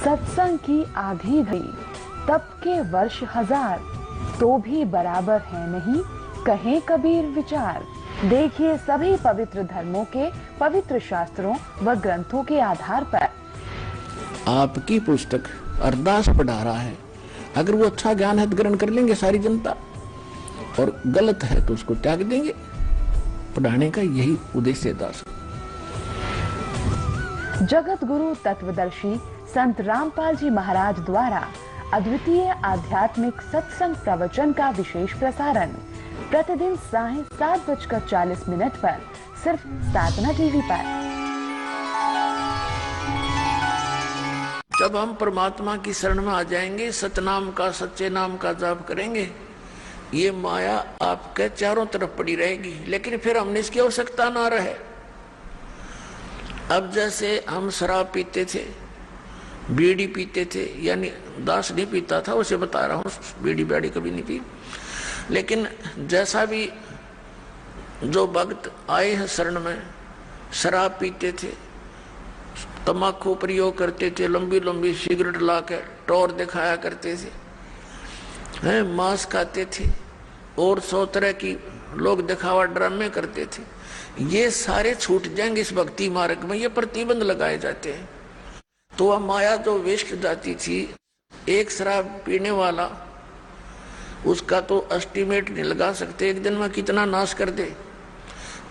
सत्संग की आधी घड़ी, तप के वर्ष हजार, तो भी बराबर है नहीं, कहें कबीर विचार। देखिए सभी पवित्र धर्मों के पवित्र शास्त्रों व ग्रंथों के आधार पर आपकी पुस्तक अरदास पढ़ा रहा है। अगर वो अच्छा ज्ञान है तो ग्रहण कर लेंगे सारी जनता, और गलत है तो उसको त्याग देंगे। पढ़ाने का यही उद्देश्य है दास। जगत गुरु तत्वदर्शी संत रामपाल जी महाराज द्वारा अद्वितीय आध्यात्मिक सत्संग प्रवचन का विशेष प्रसारण प्रतिदिन सायं 7:40 पर सिर्फ साधना टीवी पर। जब हम परमात्मा की शरण में आ जाएंगे, सतनाम का सच्चे नाम का जाप करेंगे, ये माया आपके चारों तरफ पड़ी रहेगी, लेकिन फिर हमने इसकी आवश्यकता ना रहे। अब जैसे हम शराब पीते थे, बीड़ी पीते थे, यानी दास नहीं पीता था, उसे बता रहा हूँ, बीड़ी बैड़ी कभी नहीं पी, लेकिन जैसा भी जो भक्त आए हैं शरण में, शराब पीते थे, तम्बाकू प्रयोग करते थे, लंबी लंबी सिगरेट ला के टोर दिखाया करते थे, हैं मांस खाते थे, और 100 तरह की लोग दिखावा ड्रामे करते थे। ये सारे छूट जाएंगे इस भक्ति मार्ग में, ये प्रतिबंध लगाए जाते हैं। तो वह माया जो वेस्ट जाती थी, एक शराब पीने वाला, उसका तो एस्टिमेट नहीं लगा सकते एक दिन में कितना नाश कर दे।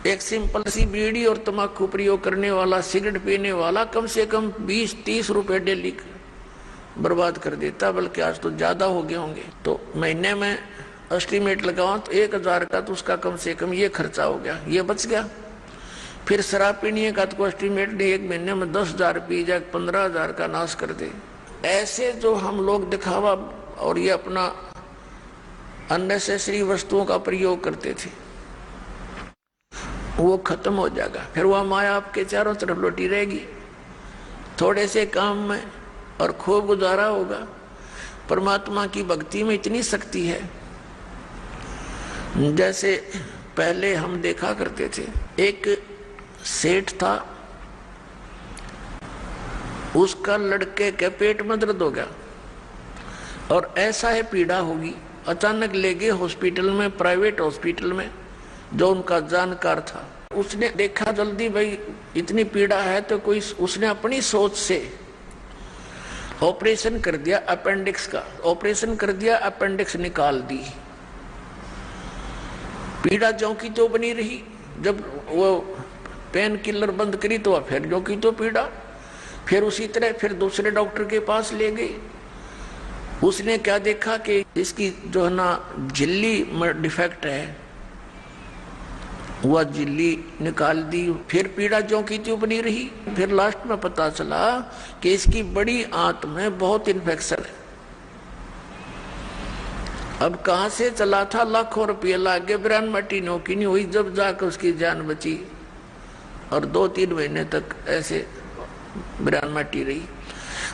एक सिंपल सी बीड़ी और तम्बाकू प्रयोग करने वाला, सिगरेट पीने वाला कम से कम 20-30 रुपए डेली बर्बाद कर देता, बल्कि आज तो ज्यादा हो गए होंगे। तो महीने में एस्टिमेट लगाओ तो 1000 का तो उसका कम से कम ये खर्चा हो गया, ये बच गया। फिर शराब पीने का तो एस्टिमेट नहीं, एक महीने में 10,000 पी जाए, 15,000 का नाश कर दे। ऐसे जो हम लोग दिखावा और ये अपना अननेसेसरी वस्तुओं का प्रयोग करते थे, वो खत्म हो जाएगा। फिर वह माया आपके चारों तरफ लौटी रहेगी। थोड़े से काम में और खूब गुजारा होगा। परमात्मा की भक्ति में इतनी शक्ति है, जैसे पहले हम देखा करते थे, एक सेठ था, उसका लड़के के पेट में दर्द हो गया और ऐसा है पीड़ा होगी, अचानक ले गए हॉस्पिटल में, प्राइवेट हॉस्पिटल में, जो उनका जानकार था। उसने देखा जल्दी, भाई इतनी पीड़ा है तो कोई, उसने अपनी सोच से ऑपरेशन कर दिया अपेंडिक्स का, ऑपरेशन कर दिया, अपेंडिक्स निकाल दी। पीड़ा ज्यों की तो बनी रही। जब वो पेन किलर बंद करी तो फिर ज्यों की तो पीड़ा। फिर उसी तरह फिर दूसरे डॉक्टर के पास ले गई। उसने क्या देखा कि इसकी जो है ना झिल्ली में डिफेक्ट है, वह झिल्ली निकाल दी। फिर पीड़ा ज्यों की त्यों बनी रही। फिर लास्ट में पता चला कि इसकी बड़ी आंत में बहुत इन्फेक्शन है। अब कहां से चला था, लाखों रुपये लागे, ब्रांड मटी नौकी नहीं हुई, जब जाकर उसकी जान बची। और 2-3 महीने तक ऐसे ब्रांड मटी रही।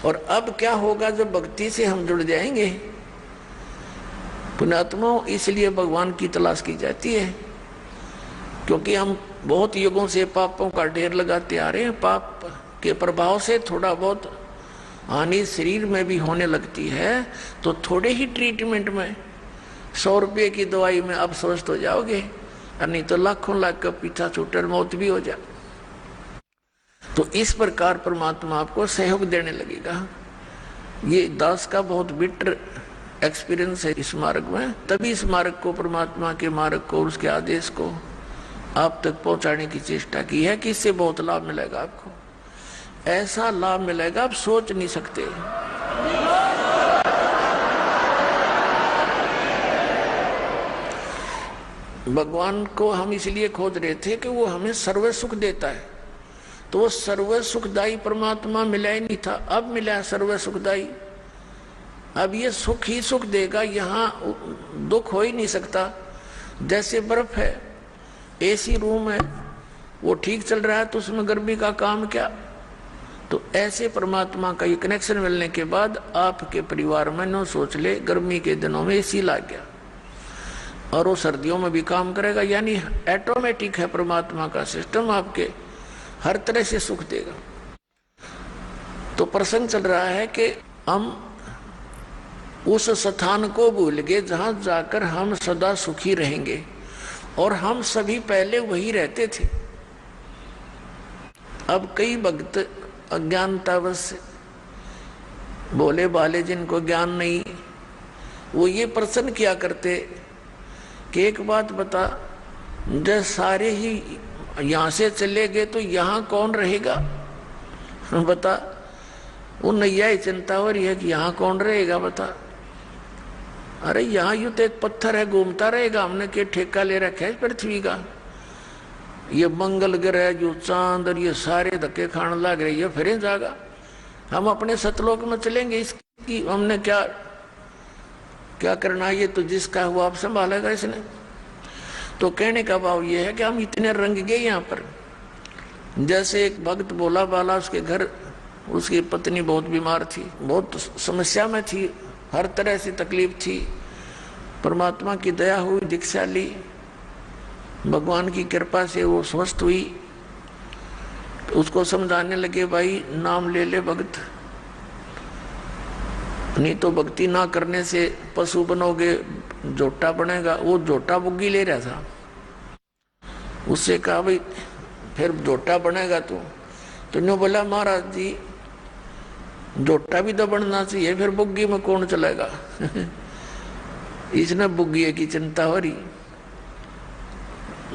और अब क्या होगा जब भक्ति से हम जुड़ जाएंगे। पुण्यात्मा, इसलिए भगवान की तलाश की जाती है, क्योंकि हम बहुत युगों से पापों का ढेर लगाते आ रहे हैं। पाप के प्रभाव से थोड़ा बहुत हानि शरीर में भी होने लगती है, तो थोड़े ही ट्रीटमेंट में 100 रुपये की दवाई में आप स्वस्थ हो जाओगे, और नहीं तो लाखों लाख का पीछा छूटर मौत भी हो जाए। तो इस प्रकार परमात्मा आपको सहयोग देने लगेगा। ये दास का बहुत बिटर एक्सपीरियंस है इस मार्ग में। तभी इस मार्ग को, परमात्मा के मार्ग को, उसके आदेश को आप तक पहुंचाने की चेष्टा की है कि इससे बहुत लाभ मिलेगा आपको। ऐसा लाभ मिलेगा आप सोच नहीं सकते। भगवान को हम इसलिए खोज रहे थे कि वो हमें सर्व सुख देता है। तो वो सर्व सुखदायी परमात्मा मिला ही नहीं था, अब मिला है सर्व सुखदायी। अब ये सुख ही सुख देगा, यहाँ दुख हो ही नहीं सकता। जैसे बर्फ है, एसी रूम है, वो ठीक चल रहा है तो उसमें गर्मी का काम क्या। तो ऐसे परमात्मा का ये कनेक्शन मिलने के बाद आपके परिवार में न सोच ले, गर्मी के दिनों में एसी लग गया और वो सर्दियों में भी काम करेगा। यानी ऑटोमेटिक है परमात्मा का सिस्टम, आपके हर तरह से सुख देगा। तो प्रसंग चल रहा है कि हम उस स्थान को भूल गए जहां जाकर हम सदा सुखी रहेंगे, और हम सभी पहले वही रहते थे। अब कई भक्त अज्ञानतावश भोले भाले जिनको ज्ञान नहीं, वो ये प्रश्न किया करते कि एक बात बता, जब सारे ही यहाँ से चले गए तो यहाँ कौन रहेगा? बता, वो नैया ही चिंता हो रही है कि यहाँ कौन रहेगा बता। अरे यहाँ यूं तो एक पत्थर है, घूमता रहेगा, हमने क्या ठेका ले रखा है पृथ्वी का? ये मंगल ग्रह जो चांद और ये सारे धक्के खाने लग रहे, ये फिर जाएगा। हम अपने सतलोक में चलेंगे, इसकी हमने क्या क्या करना? ये तो जिसका हुआ आप संभालेगा इसने। तो कहने का भाव ये है कि हम इतने रंग गए यहाँ पर। जैसे एक भक्त भोला बाला, उसके घर उसकी पत्नी बहुत बीमार थी, बहुत समस्या में थी, हर तरह से तकलीफ थी। परमात्मा की दया हुई, दीक्षा ली, भगवान की कृपा से वो स्वस्थ हुई। तो उसको समझाने लगे, भाई नाम ले ले भगत, नहीं तो भक्ति ना करने से पशु बनोगे, जोटा बनेगा। वो जोटा बुग्गी ले रहा था, उससे कहा भाई फिर जोटा बनेगा तो न्यू बोला, महाराज जी जोटा भी तो बनना चाहिए, फिर बुग्गी में कौन चलेगा? इसने बुग्गी की चिंता हो रही।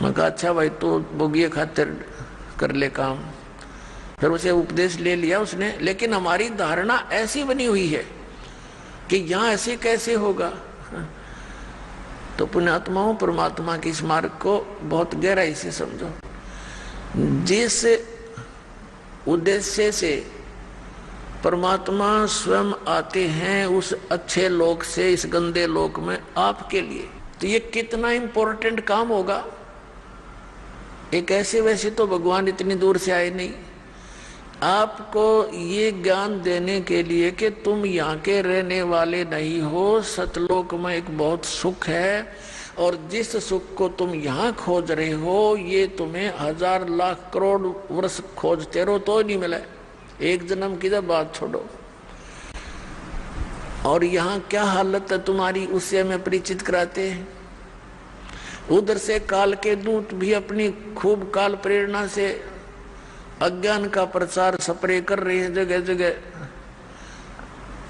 मैं कहा अच्छा भाई, तो बुग्गी खातिर कर ले काम। फिर उसे उपदेश ले लिया उसने। लेकिन हमारी धारणा ऐसी बनी हुई है कि यहाँ ऐसे कैसे होगा। तो पुण्यात्माओं, परमात्मा की इस मार्ग को बहुत गहराई से समझो। जिस उद्देश्य से परमात्मा स्वयं आते हैं उस अच्छे लोक से इस गंदे लोक में आपके लिए, तो ये कितना इंपॉर्टेंट काम होगा। एक ऐसे वैसे तो भगवान इतनी दूर से आए नहीं, आपको ये ज्ञान देने के लिए कि तुम यहाँ के रहने वाले नहीं हो, सतलोक में एक बहुत सुख है, और जिस सुख को तुम यहाँ खोज रहे हो ये तुम्हें 1000 लाख करोड़ वर्ष खोजते रहो तो नहीं मिला, एक जन्म की जब बात छोड़ो। और यहाँ क्या हालत है तुम्हारी, उससे हमें परिचित कराते हैं। उधर से काल के दूत भी अपनी खूब काल प्रेरणा से अज्ञान का प्रचार स्प्रे कर रहे हैं जगह जगह।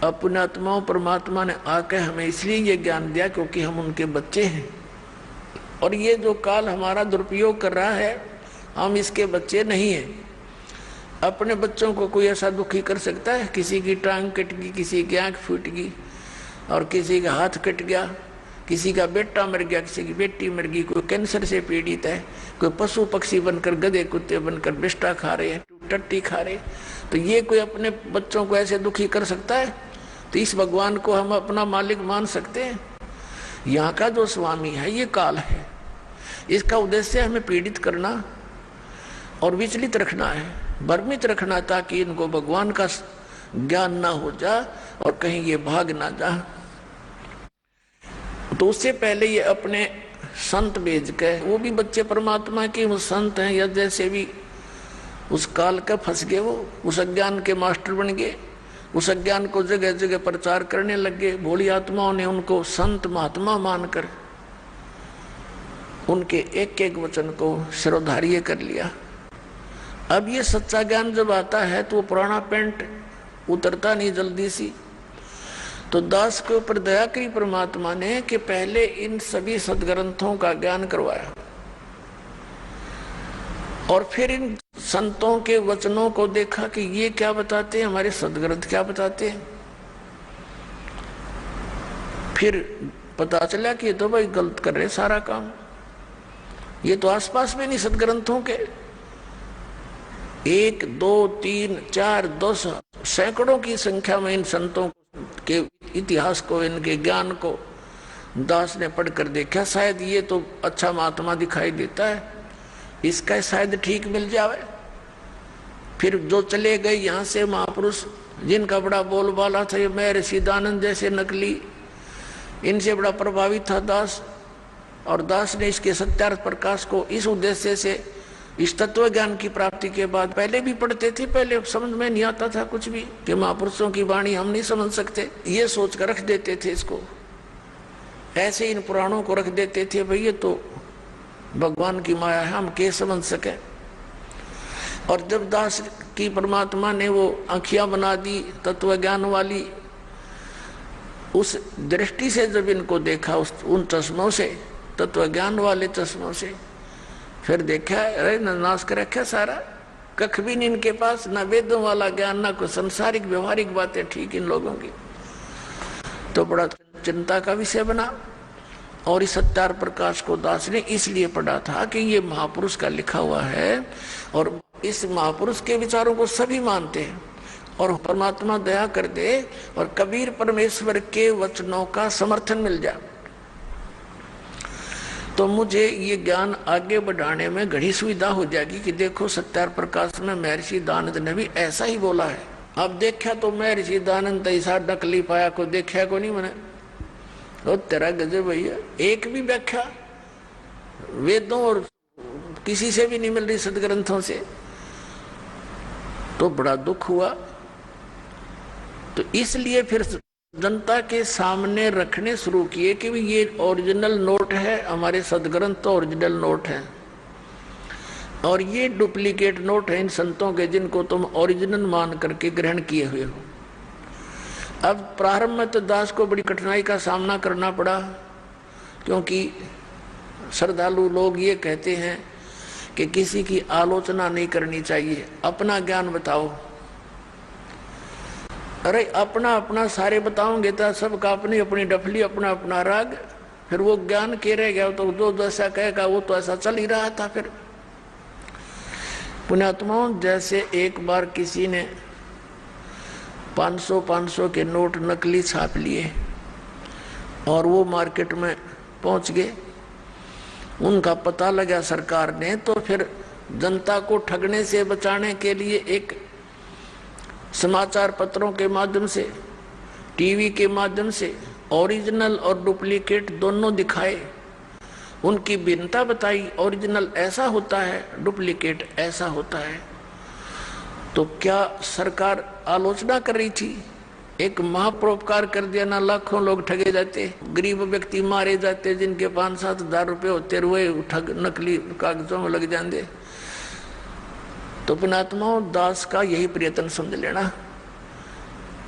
अपने आत्माओं, परमात्मा ने आके हमें इसलिए ये ज्ञान दिया क्योंकि हम उनके बच्चे हैं, और ये जो काल हमारा दुरुपयोग कर रहा है हम इसके बच्चे नहीं हैं। अपने बच्चों को कोई ऐसा दुखी कर सकता है? किसी की टांग कट गई, किसी की आंख फूट गई, और किसी का हाथ कट गया, किसी का बेटा मर गया, किसी की बेटी मर गई, कोई कैंसर से पीड़ित है, कोई पशु पक्षी बनकर, गधे कुत्ते बनकर बिष्टा खा रहे हैं, टट्टी खा रहे, तो ये कोई अपने बच्चों को ऐसे दुखी कर सकता है? तो इस भगवान को हम अपना मालिक मान सकते हैं? यहाँ का जो स्वामी है ये काल है, इसका उद्देश्य हमें पीड़ित करना और विचलित रखना है, भ्रमित रखना, ताकि इनको भगवान का ज्ञान ना हो जा और कहीं ये भाग ना जा। तो उससे पहले ये अपने संत भेज के, वो भी बच्चे परमात्मा के, वो संत हैं या जैसे भी उस काल का फंस गए, वो उस अज्ञान के मास्टर बन गए, उस अज्ञान को जगह जगह प्रचार करने लगे। भोली आत्माओं ने उनको संत महात्मा मानकर उनके एक एक वचन को शिरोधार्य कर लिया। अब ये सच्चा ज्ञान जब आता है तो वो पुराना पेंट उतरता नहीं जल्दी सी। तो दास के ऊपर दया करी परमात्मा ने कि पहले इन सभी सदग्रंथों का ज्ञान करवाया, और फिर इन संतों के वचनों को देखा कि ये क्या बताते हैं, हमारे सदग्रंथ क्या बताते हैं। फिर पता चला कि ये तो भाई गलत कर रहे सारा काम, ये तो आसपास में नहीं सदग्रंथों के 1, 2, 3, 4, 10 सैकड़ों की संख्या में इन संतों के इतिहास को, इनके ज्ञान को दास ने पढ़कर देखा। शायद ये तो अच्छा महात्मा दिखाई देता है, इसका शायद ठीक मिल जावे। फिर जो चले गए यहाँ से महापुरुष, जिनका बड़ा बोलबाला था, ये मैं ऋषिदानंद जैसे नकली, इनसे बड़ा प्रभावित था दास। और दास ने इसके सत्यार्थ प्रकाश को इस उद्देश्य से इस तत्व ज्ञान की प्राप्ति के बाद पहले भी पढ़ते थे, पहले समझ में नहीं आता था कुछ भी कि महापुरुषों की वाणी हम नहीं समझ सकते, ये सोच कर रख देते थे इसको, ऐसे इन पुराणों को रख देते थे भाई ये तो भगवान की माया है, हम कैसे समझ सके। और जब दास की परमात्मा ने वो आँखियां बना दी तत्व ज्ञान वाली, उस दृष्टि से जब इनको देखा उन चश्मों से, तत्व ज्ञान वाले चश्मों से, फिर देखा अरे नाश कर रखा सारा, कख भी नहीं इनके पास, ना वेदों वाला ज्ञान, ना कोई संसारिक व्यवहारिक बातें ठीक इन लोगों की। तो बड़ा चिंता का विषय बना। और इस सत्यार प्रकाश को दास ने इसलिए पढ़ा था कि ये महापुरुष का लिखा हुआ है और इस महापुरुष के विचारों को सभी मानते हैं और परमात्मा दया कर दे और कबीर परमेश्वर के वचनों का समर्थन मिल जाए तो मुझे ये ज्ञान आगे बढ़ाने में घड़ी सुविधा हो जाएगी कि देखो सत्यार प्रकाश में महर्षि दानंद ने भी ऐसा ही बोला है। अब देखा तो महर्षि दानंद ऐसा डकली पाया को देखा को नहीं मैंने, तो तेरा गजब भैया, एक भी व्याख्या वेदों और किसी से भी नहीं मिल रही सदग्रंथों से, तो बड़ा दुख हुआ। तो इसलिए फिर जनता के सामने रखने शुरू किए कि ये ओरिजिनल नोट है, हमारे सदग्रंथ तो ओरिजिनल नोट है और ये डुप्लीकेट नोट है इन संतों के जिनको तुम ओरिजिनल मान करके ग्रहण किए हुए हो। अब प्रारंभ में तो दास को बड़ी कठिनाई का सामना करना पड़ा, क्योंकि श्रद्धालु लोग ये कहते हैं कि किसी की आलोचना नहीं करनी चाहिए, अपना ज्ञान बताओ। अरे अपना अपना सारे बताओगे तो सबका अपनी अपनी डफली, अपना अपना राग, फिर वो ज्ञान के रह गया तो जो जैसा कहेगा वो तो ऐसा चल ही रहा था। फिर पुण्यात्माओं, जैसे एक बार किसी ने 500 के नोट नकली छाप लिए और वो मार्केट में पहुंच गए, उनका पता लगा सरकार ने, तो फिर जनता को ठगने से बचाने के लिए एक समाचार पत्रों के माध्यम से, टीवी के माध्यम से ओरिजिनल और डुप्लीकेट दोनों दिखाए, उनकी भिन्नता बताई, ओरिजिनल ऐसा होता है, डुप्लीकेट ऐसा होता है। तो क्या सरकार आलोचना कर रही थी? एक महापरोपकार कर दिया ना, लाखों लोग ठगे जाते, गरीब व्यक्ति मारे जाते जिनके 5-7 हजार रुपये होते, वही ठग नकली कागजों में लग जाते। तो पुण्यात्माओं, दास का यही प्रयत्न समझ लेना,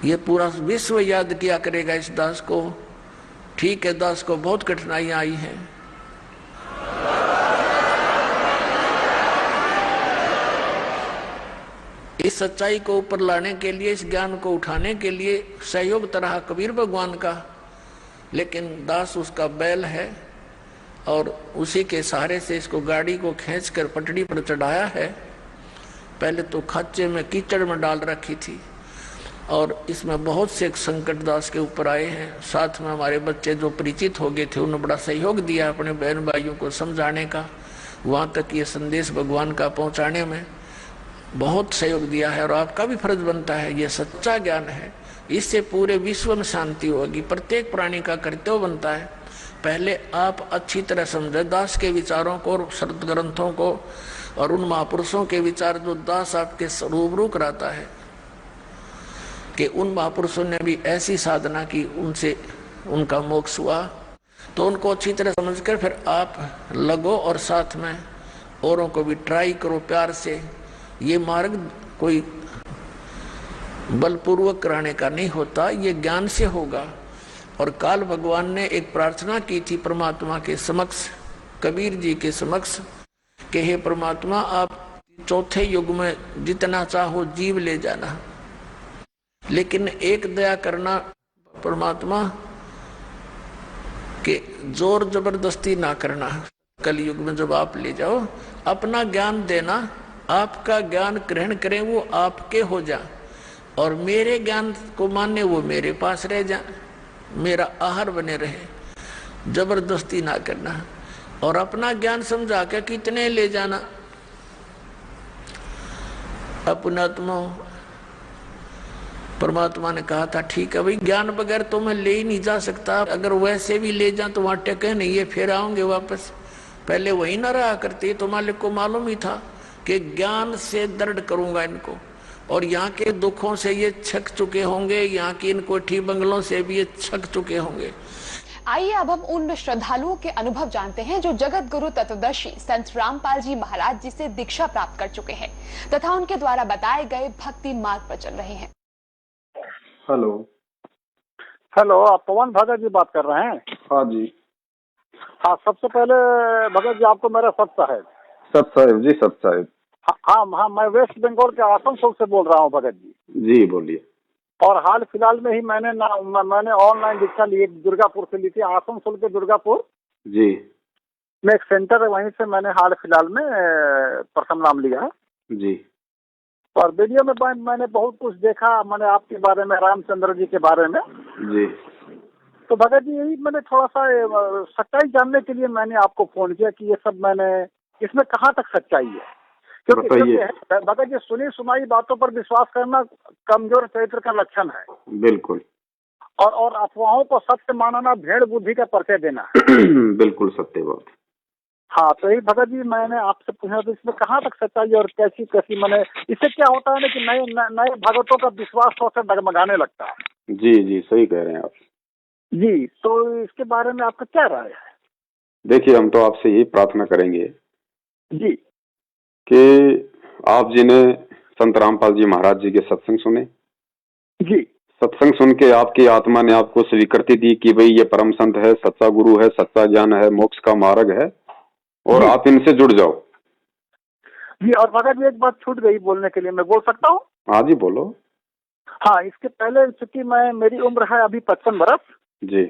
ये पूरा विश्व याद किया करेगा इस दास को। ठीक है, दास को बहुत कठिनाइयां आई हैं, इस सच्चाई को ऊपर लाने के लिए, इस ज्ञान को उठाने के लिए सहयोग तरह कबीर भगवान का, लेकिन दास उसका बैल है और उसी के सहारे से इसको गाड़ी को खींचकर पटड़ी पर चढ़ाया है। पहले तो खाचे में कीचड़ में डाल रखी थी और इसमें बहुत से संकट दास के ऊपर आए हैं। साथ में हमारे बच्चे जो परिचित हो गए थे उन्होंने बड़ा सहयोग दिया अपने बहन भाइयों को समझाने का, वहाँ तक ये संदेश भगवान का पहुँचाने में बहुत सहयोग दिया है। और आपका भी फर्ज बनता है, ये सच्चा ज्ञान है, इससे पूरे विश्व में शांति होगी, प्रत्येक प्राणी का कर्तव्य बनता है। पहले आप अच्छी तरह समझे दास के विचारों को और शरद ग्रंथों को और उन महापुरुषों के विचार जो दास आपके रूबरू कराता है कि उन महापुरुषों ने भी ऐसी साधना की, उनसे उनका मोक्ष हुआ, तो उनको अच्छी तरह समझकर फिर आप लगो और साथ में औरों को भी ट्राई करो प्यार से। ये मार्ग कोई बलपूर्वक कराने का नहीं होता, ये ज्ञान से होगा। और काल भगवान ने एक प्रार्थना की थी परमात्मा के समक्ष, कबीर जी के समक्ष, कि हे परमात्मा, आप चौथे युग में जितना चाहो जीव ले जाना, लेकिन एक दया करना परमात्मा कि जोर जबरदस्ती ना करना। कलयुग में जब आप ले जाओ, अपना ज्ञान देना, आपका ज्ञान ग्रहण करें वो आपके हो जा, और मेरे ज्ञान को माने वो मेरे पास रह जा, मेरा आहार बने रहे। जबरदस्ती ना करना और अपना ज्ञान समझा के कितने ले जाना। अपनात्मा परमात्मा ने कहा था ठीक है भाई, ज्ञान बगैर तो मैं ले ही नहीं जा सकता, अगर वैसे भी ले जा तो वहां टेके नहीं, ये फिर आओगे वापस। पहले वही ना रहा करती, तो मालिक को मालूम ही था कि ज्ञान से दृढ़ करूंगा इनको, और यहाँ के दुखों से ये छक चुके होंगे, यहाँ की इन कोठी बंगलों से भी ये छक चुके होंगे। आइए अब हम उन श्रद्धालुओं के अनुभव जानते हैं जो जगत गुरु तत्वदर्शी संत रामपाल जी महाराज जी से दीक्षा प्राप्त कर चुके हैं तथा उनके द्वारा बताए गए भक्ति मार्ग पर चल रहे हैं। हेलो हेलो, आप पवन भगत जी बात कर रहे हैं? हाँ जी। हाँ, सबसे पहले भगत जी आपको मेरा सत साहेब। सत साहेब जी, सत साहेब। हाँ हाँ, मैं वेस्ट बंगाल के आसनसोल से बोल रहा हूँ भगत जी। जी बोलिए। और हाल फिलहाल में ही मैंने ऑनलाइन दीक्षा ली, दुर्गापुर से ली थी, आसनसोल के दुर्गापुर जी में एक सेंटर है, वहीं से मैंने हाल फिलहाल में प्रथम नाम लिया है जी। और वीडियो में मैंने बहुत कुछ देखा, मैंने आपके बारे में, रामचंद्र जी के बारे में जी। तो भगत जी यही मैंने थोड़ा सा सच्चाई जानने के लिए मैंने आपको फोन किया कि ये सब मैंने इसमें कहाँ तक सच्चाई है, क्योंकि भगत जी सुनी सुनाई बातों पर विश्वास करना कमजोर चरित्र का लक्षण है। बिल्कुल। और अफवाहों को सत्य मानना भेड़ बुद्धि का परिचय देना है। बिल्कुल सत्य बात। हाँ, तो यही भगत जी मैंने आपसे पूछा तो इसमें कहाँ तक सच्चाई और कैसी कैसी, मैंने इससे क्या होता है ना कि नए भगतों का विश्वास थोड़ा सा डगमगाने लगता है। जी जी, सही कह रहे हैं आप जी। तो इसके बारे में आपका क्या राय है? देखिए, हम तो आपसे यही प्रार्थना करेंगे जी कि आप जी ने संत रामपाल जी महाराज जी के सत्संग सुने। जी। सत्संग सुन के आपकी आत्मा ने आपको स्वीकृति दी कि भाई ये परम संत है, सच्चा गुरु है, सच्चा ज्ञान है, मोक्ष का मार्ग है, और आप इनसे जुड़ जाओ। जी। और भगत जी एक बात छूट गई बोलने के लिए, मैं बोल सकता हूँ? हाँ जी बोलो। हाँ, इसके पहले चूंकि मेरी उम्र है अभी 55 बरस जी,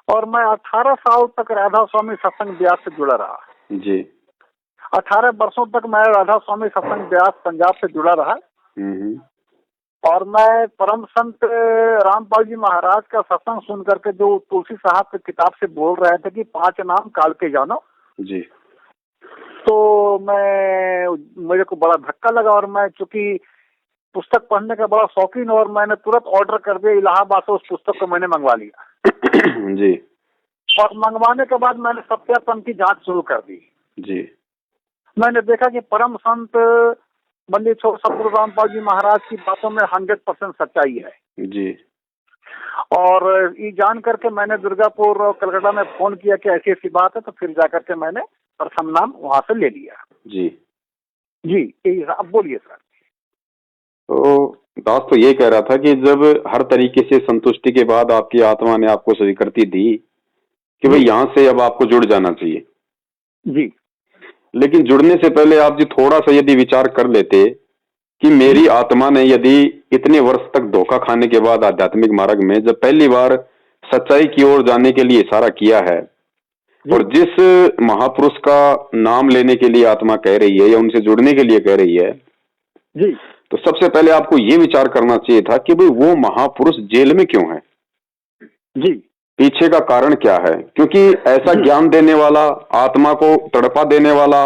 और मैं 18 साल तक राधा स्वामी सत्संग ब्यास से जुड़ा रहा। जी। 18 वर्षों तक मैं राधा स्वामी सत्संग ब्यास पंजाब से जुड़ा रहा। और मैं परम संत रामपाल जी महाराज का सत्संग सुन करके जो तुलसी साहब की किताब से बोल रहे थे कि 5 नाम काल के जानो जी, तो मेरे को बड़ा धक्का लगा। और मैं चूंकि पुस्तक पढ़ने का बड़ा शौकीन, और मैंने तुरंत ऑर्डर कर दिया, इलाहाबाद से उस पुस्तक को मैंने मंगवा लिया। जी। और मंगवाने के बाद मैंने सत्यापन की जांच शुरू कर दी। जी। मैंने देखा कि परम संत मंदिर छोड़ सतगुरु रामपाल जी महाराज की बातों में 100% सच्चाई है। जी। और ये जान करके मैंने दुर्गापुर और कलकत्ता में फोन किया कि ऐसी ऐसी बात है, तो फिर जाकर के मैंने प्रथम नाम वहां से ले लिया। जी जी। अब बोलिए सर। तो दास तो ये कह रहा था कि जब हर तरीके से संतुष्टि के बाद आपकी आत्मा ने आपको स्वीकृति दी कि भाई यहाँ से अब आपको जुड़ जाना चाहिए। जी। लेकिन जुड़ने से पहले आप जी थोड़ा सा यदि विचार कर लेते कि मेरी आत्मा ने यदि इतने वर्ष तक धोखा खाने के बाद आध्यात्मिक मार्ग में जब पहली बार सच्चाई की ओर जाने के लिए इशारा किया है, और जिस महापुरुष का नाम लेने के लिए आत्मा कह रही है या उनसे जुड़ने के लिए कह रही है जी, तो सबसे पहले आपको ये विचार करना चाहिए था कि भाई वो महापुरुष जेल में क्यों है। जी। पीछे का कारण क्या है, क्योंकि ऐसा ज्ञान देने वाला, आत्मा को तड़पा देने वाला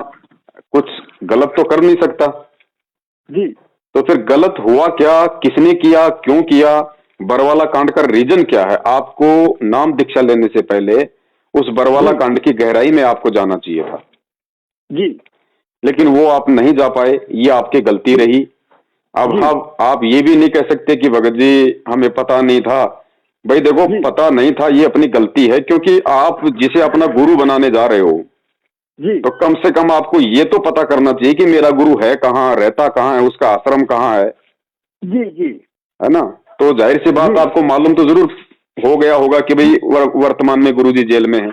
कुछ गलत तो कर नहीं सकता। जी। तो फिर गलत हुआ क्या, किसने किया, क्यों किया, बरवाला कांड का रीजन क्या है। आपको नाम दीक्षा लेने से पहले उस बरवाला कांड की गहराई में आपको जाना चाहिए था। जी। लेकिन वो आप नहीं जा पाए, ये आपकी गलती रही। अब आप ये भी नहीं कह सकते कि भगत जी हमें पता नहीं था। भाई देखो, पता नहीं था ये अपनी गलती है, क्योंकि आप जिसे अपना गुरु बनाने जा रहे हो जी, तो कम से कम आपको ये तो पता करना चाहिए कि मेरा गुरु है कहाँ, रहता कहाँ है, उसका आश्रम कहाँ है। जी। जी। है ना। तो जाहिर सी बात आपको मालूम तो जरूर हो गया होगा कि भाई वर्तमान में गुरुजी जेल में है।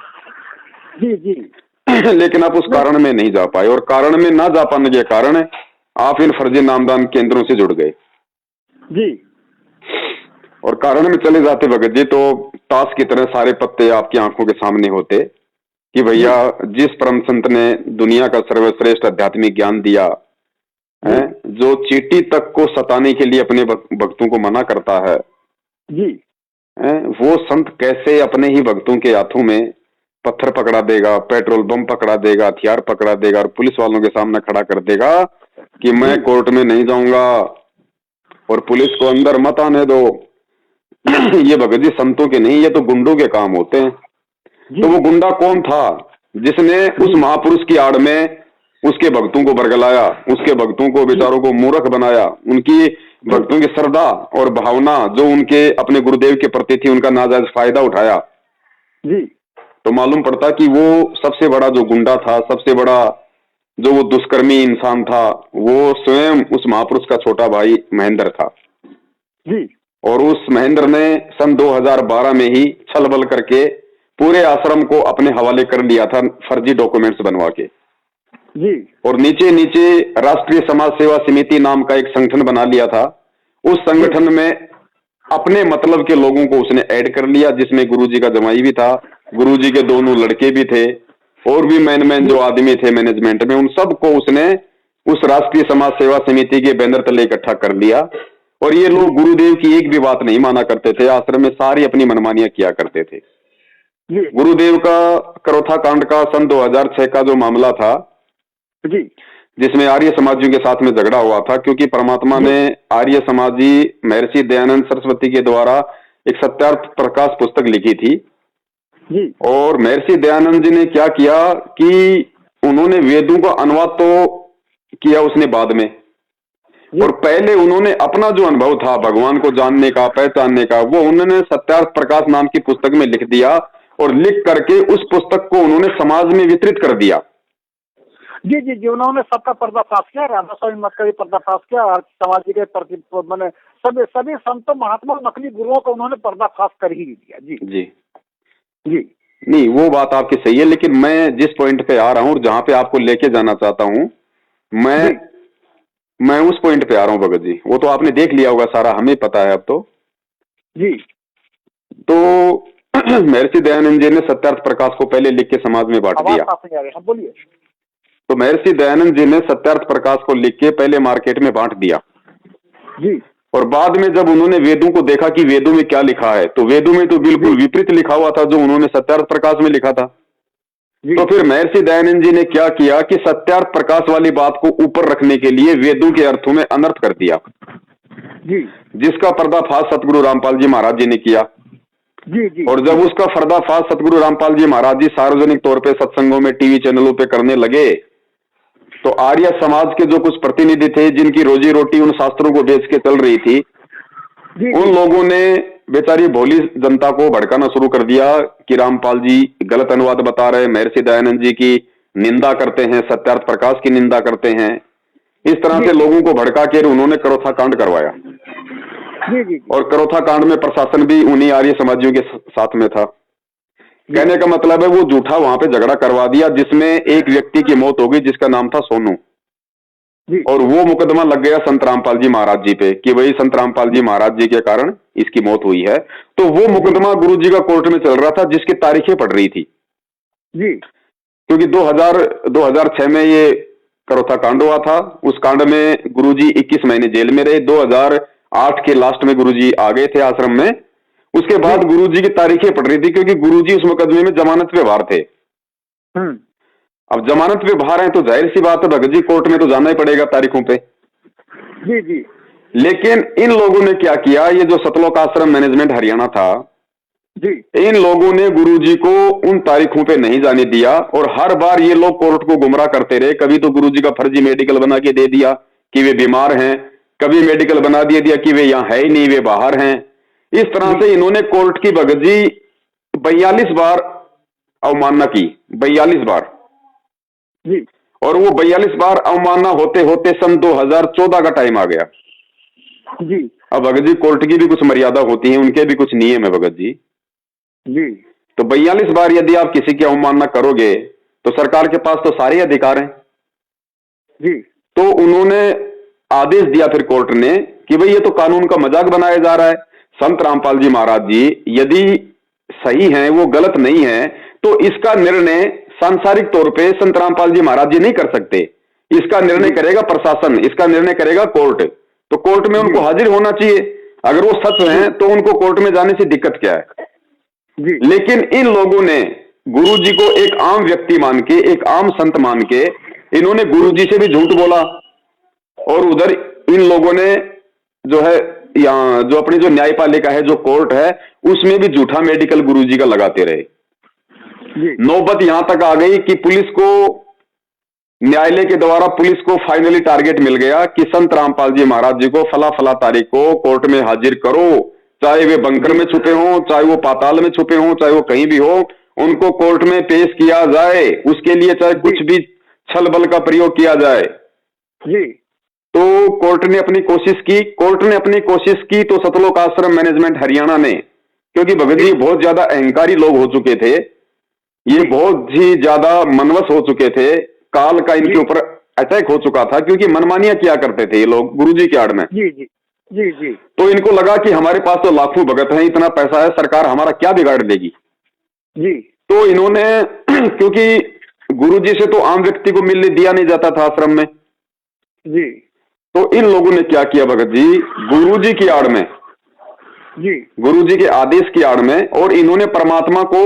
जी। जी। लेकिन आप उस कारण में नहीं जा पाए, और कारण में ना जा पाने के कारण आप इन फर्जी नामदान केंद्रों से जुड़ गए। जी। और कारण में चले जाते भगत जी तो ताश की तरह सारे पत्ते आपकी आंखों के सामने होते कि भैया जिस परम संत ने दुनिया का सर्वश्रेष्ठ आध्यात्मिक ज्ञान दिया है, जो चींटी तक को सताने के लिए अपने भक्तों को मना करता है जी, वो संत कैसे अपने ही भक्तों के हाथों में पत्थर पकड़ा देगा, पेट्रोल बम पकड़ा देगा, हथियार पकड़ा देगा और पुलिस वालों के सामने खड़ा कर देगा कि मैं कोर्ट में नहीं जाऊंगा और पुलिस को अंदर मत आने दो। ये भगत जी संतों के नहीं, ये तो गुंडों के काम होते हैं। तो वो गुंडा कौन था जिसने उस महापुरुष की आड़ में उसके भक्तों को बरगलाया, उसके भक्तों को बेचारों को मूर्ख बनाया, उनकी भक्तों की श्रद्धा और भावना जो उनके अपने गुरुदेव के प्रति थी उनका नाजायज फायदा उठाया जी। तो मालूम पड़ता कि वो सबसे बड़ा जो गुंडा था, सबसे बड़ा जो वो दुष्कर्मी इंसान था, वो स्वयं उस महापुरुष का छोटा भाई महेंद्र था जी। और उस महेंद्र ने सन 2012 में ही छल बल करके पूरे आश्रम को अपने हवाले कर लिया था, फर्जी डॉक्यूमेंट्स बनवा के जी। और नीचे नीचे राष्ट्रीय समाज सेवा समिति नाम का एक संगठन बना लिया था। उस संगठन में अपने मतलब के लोगों को उसने ऐड कर लिया, जिसमें गुरुजी का जमाई भी था, गुरुजी के दोनों लड़के भी थे और भी मैन जो आदमी थे मैनेजमेंट में, उन सबको उसने उस राष्ट्रीय समाज सेवा समिति के बैनर तले इकट्ठा कर लिया। और ये लोग गुरुदेव की एक भी बात नहीं माना करते थे, आश्रम में सारी अपनी मनमानियां किया करते थे। गुरुदेव का करोथा कांड का सन 2006 का जो मामला था जी, जिसमें आर्य समाजियों के साथ में झगड़ा हुआ था, क्योंकि परमात्मा ने आर्य समाजी महर्षि दयानंद सरस्वती के द्वारा एक सत्यार्थ प्रकाश पुस्तक लिखी थी जी। और महर्षि दयानंद जी ने क्या किया कि उन्होंने वेदों का अनुवाद तो किया उसने बाद में, और पहले उन्होंने अपना जो अनुभव था भगवान को जानने का, पहचानने का, वो उन्होंने सत्यार्थ प्रकाश नाम की पुस्तक में लिख दिया और लिख करके उस पुस्तक को उन्होंने समाज में वितरित कर दिया। जी जी जी, उन्होंने सबका पर्दाफाश किया, राधा स्वामी मत का भी पर्दाफाश किया और समाज के प्रति मैंने सभी संतों महात्मा नकली गुरुओं को उन्होंने पर्दाफाश कर ही दिया। जी जी जी। नहीं, वो बात आपकी सही है, लेकिन मैं जिस पॉइंट पे आ रहा हूँ और जहां पे आपको लेके जाना चाहता हूँ, मैं उस पॉइंट पे आ रहा हूँ भगत जी। वो तो आपने देख लिया होगा सारा, हमें पता है अब तो जी। तो महर्षि दयानंद जी ने सत्यार्थ प्रकाश को पहले लिख के समाज में बांट दिया। बोलिए। तो महर्षि दयानंद जी ने सत्यार्थ प्रकाश को लिख के पहले मार्केट में बांट दिया जी, और बाद में जब उन्होंने वेदों को देखा कि वेदों में क्या लिखा है, तो वेदों में तो बिल्कुल विपरीत लिखा हुआ था जो उन्होंने सत्यार्थ प्रकाश में लिखा था। तो फिर महर्षि दयानंद जी ने क्या किया कि सत्यार्थ प्रकाश वाली बात को ऊपर रखने के लिए वेदों के अर्थों में अनर्थ कर दिया जी, जिसका पर्दाफाश सतगुरु रामपाल जी महाराज जी ने किया। जी जी। और जब उसका पर्दाफाश सतगुरु रामपाल जी महाराज जी सार्वजनिक तौर पे सत्संगों में, टीवी चैनलों पे करने लगे, तो आर्य समाज के जो कुछ प्रतिनिधि थे जिनकी रोजी रोटी उन शास्त्रों को बेच के चल रही थी, उन लोगों ने बेचारी भोली जनता को भड़काना शुरू कर दिया कि रामपाल जी गलत अनुवाद बता रहे, महर्षि दयानंद जी की निंदा करते हैं, सत्यार्थ प्रकाश की निंदा करते हैं। इस तरह से लोगों को भड़का के उन्होंने करोथा कांड करवाया। जी जी। और करोथा कांड में प्रशासन भी उन्हीं आर्य समाजियों के साथ में था। कहने का मतलब है वो झूठा वहां पे झगड़ा करवा दिया जिसमें एक व्यक्ति की मौत हो गई जिसका नाम था सोनू, और वो मुकदमा लग गया संत रामपाल जी महाराज जी पे कि भाई संत रामपाल जी महाराज जी के कारण इसकी मौत हुई है। तो वो मुकदमा गुरु जी का कोर्ट में चल रहा था जिसकी तारीखें पड़ रही थी जी, क्योंकि 2006 में ये करोथा कांड हुआ था। उस कांड में गुरुजी 21 महीने जेल में रहे। 2008 के लास्ट में गुरुजी आ गए थे आश्रम में। उसके बाद गुरुजी की तारीखें पड़ रही थी क्योंकि गुरुजी उस मुकदमे में जमानत पे बाहर थे। अब जमानत पे बाहर हैं तो जाहिर सी बात है भगत जी कोर्ट में तो जाना ही पड़ेगा तारीखों पे। जी जी। लेकिन इन लोगों ने क्या किया, ये जो सतलोक आश्रम मैनेजमेंट हरियाणा था जी, इन लोगों ने गुरुजी को उन तारीखों पे नहीं जाने दिया और हर बार ये लोग कोर्ट को गुमराह करते रहे। कभी तो गुरुजी का फर्जी मेडिकल बना के दे दिया कि वे बीमार हैं, कभी मेडिकल बना दिया कि वे यहाँ है ही नहीं, वे बाहर हैं। इस तरह से इन्होंने कोर्ट की भगत जी 42 बार अवमानना की, 42 बार जी। और वो 42 बार अवमानना होते होते सन 2014 का टाइम आ गया जी। अब भगत जी कोर्ट की भी कुछ मर्यादा होती है, उनके भी कुछ नियम है भगत जी जी। तो 42 बार यदि आप किसी की अवमानना करोगे तो सरकार के पास तो सारे अधिकार हैं जी। तो उन्होंने आदेश दिया फिर कोर्ट ने कि भाई ये तो कानून का मजाक बनाया जा रहा है। संत रामपाल जी महाराज जी यदि सही हैं, वो गलत नहीं है, तो इसका निर्णय सांसारिक तौर पे संत रामपाल जी महाराज जी नहीं कर सकते। इसका निर्णय करेगा प्रशासन, इसका निर्णय करेगा कोर्ट। तो कोर्ट में उनको हाजिर होना चाहिए। अगर वो सच हैं तो उनको कोर्ट में जाने से दिक्कत क्या है जी। लेकिन इन लोगों ने गुरु जी को एक आम व्यक्ति मान के, एक आम संत मान के इन्होंने गुरु जी से भी झूठ बोला और उधर इन लोगों ने जो है यहाँ जो अपनी जो न्यायपालिका है, जो कोर्ट है, उसमें भी झूठा मेडिकल गुरु जी का लगाते रहे। नौबत यहां तक आ गई कि पुलिस को न्यायालय के द्वारा पुलिस को फाइनली टारगेट मिल गया कि संत रामपाल जी महाराज जी को फला फला तारीख को कोर्ट में हाजिर करो, चाहे वे बंकर में छुपे हों, चाहे वो पाताल में छुपे हों, चाहे वो कहीं भी हो, उनको कोर्ट में पेश किया जाए। उसके लिए चाहे कुछ भी छल बल का प्रयोग किया जाए जी। तो कोर्ट ने अपनी कोशिश की तो सतलोक आश्रम मैनेजमेंट हरियाणा ने, क्योंकि भगत जी बहुत ज्यादा अहंकारी लोग हो चुके थे, ये बहुत ही ज्यादा मनवस हो चुके थे, काल का इनके ऊपर अटैक हो चुका था, क्योंकि मनमानियां किया करते थे ये लोग गुरुजी की आड़ में। जी जी जी जी। तो इनको लगा कि हमारे पास तो लाखों भगत हैं, इतना पैसा है, सरकार हमारा क्या बिगाड़ देगी जी। तो इन्होंने क्योंकि गुरुजी से तो आम व्यक्ति को मिलने दिया नहीं जाता था आश्रम में जी, तो इन लोगों ने क्या किया भगत जी, गुरुजी की आड़ में, जी गुरुजी के आदेश की आड़ में, और इन्होंने परमात्मा को,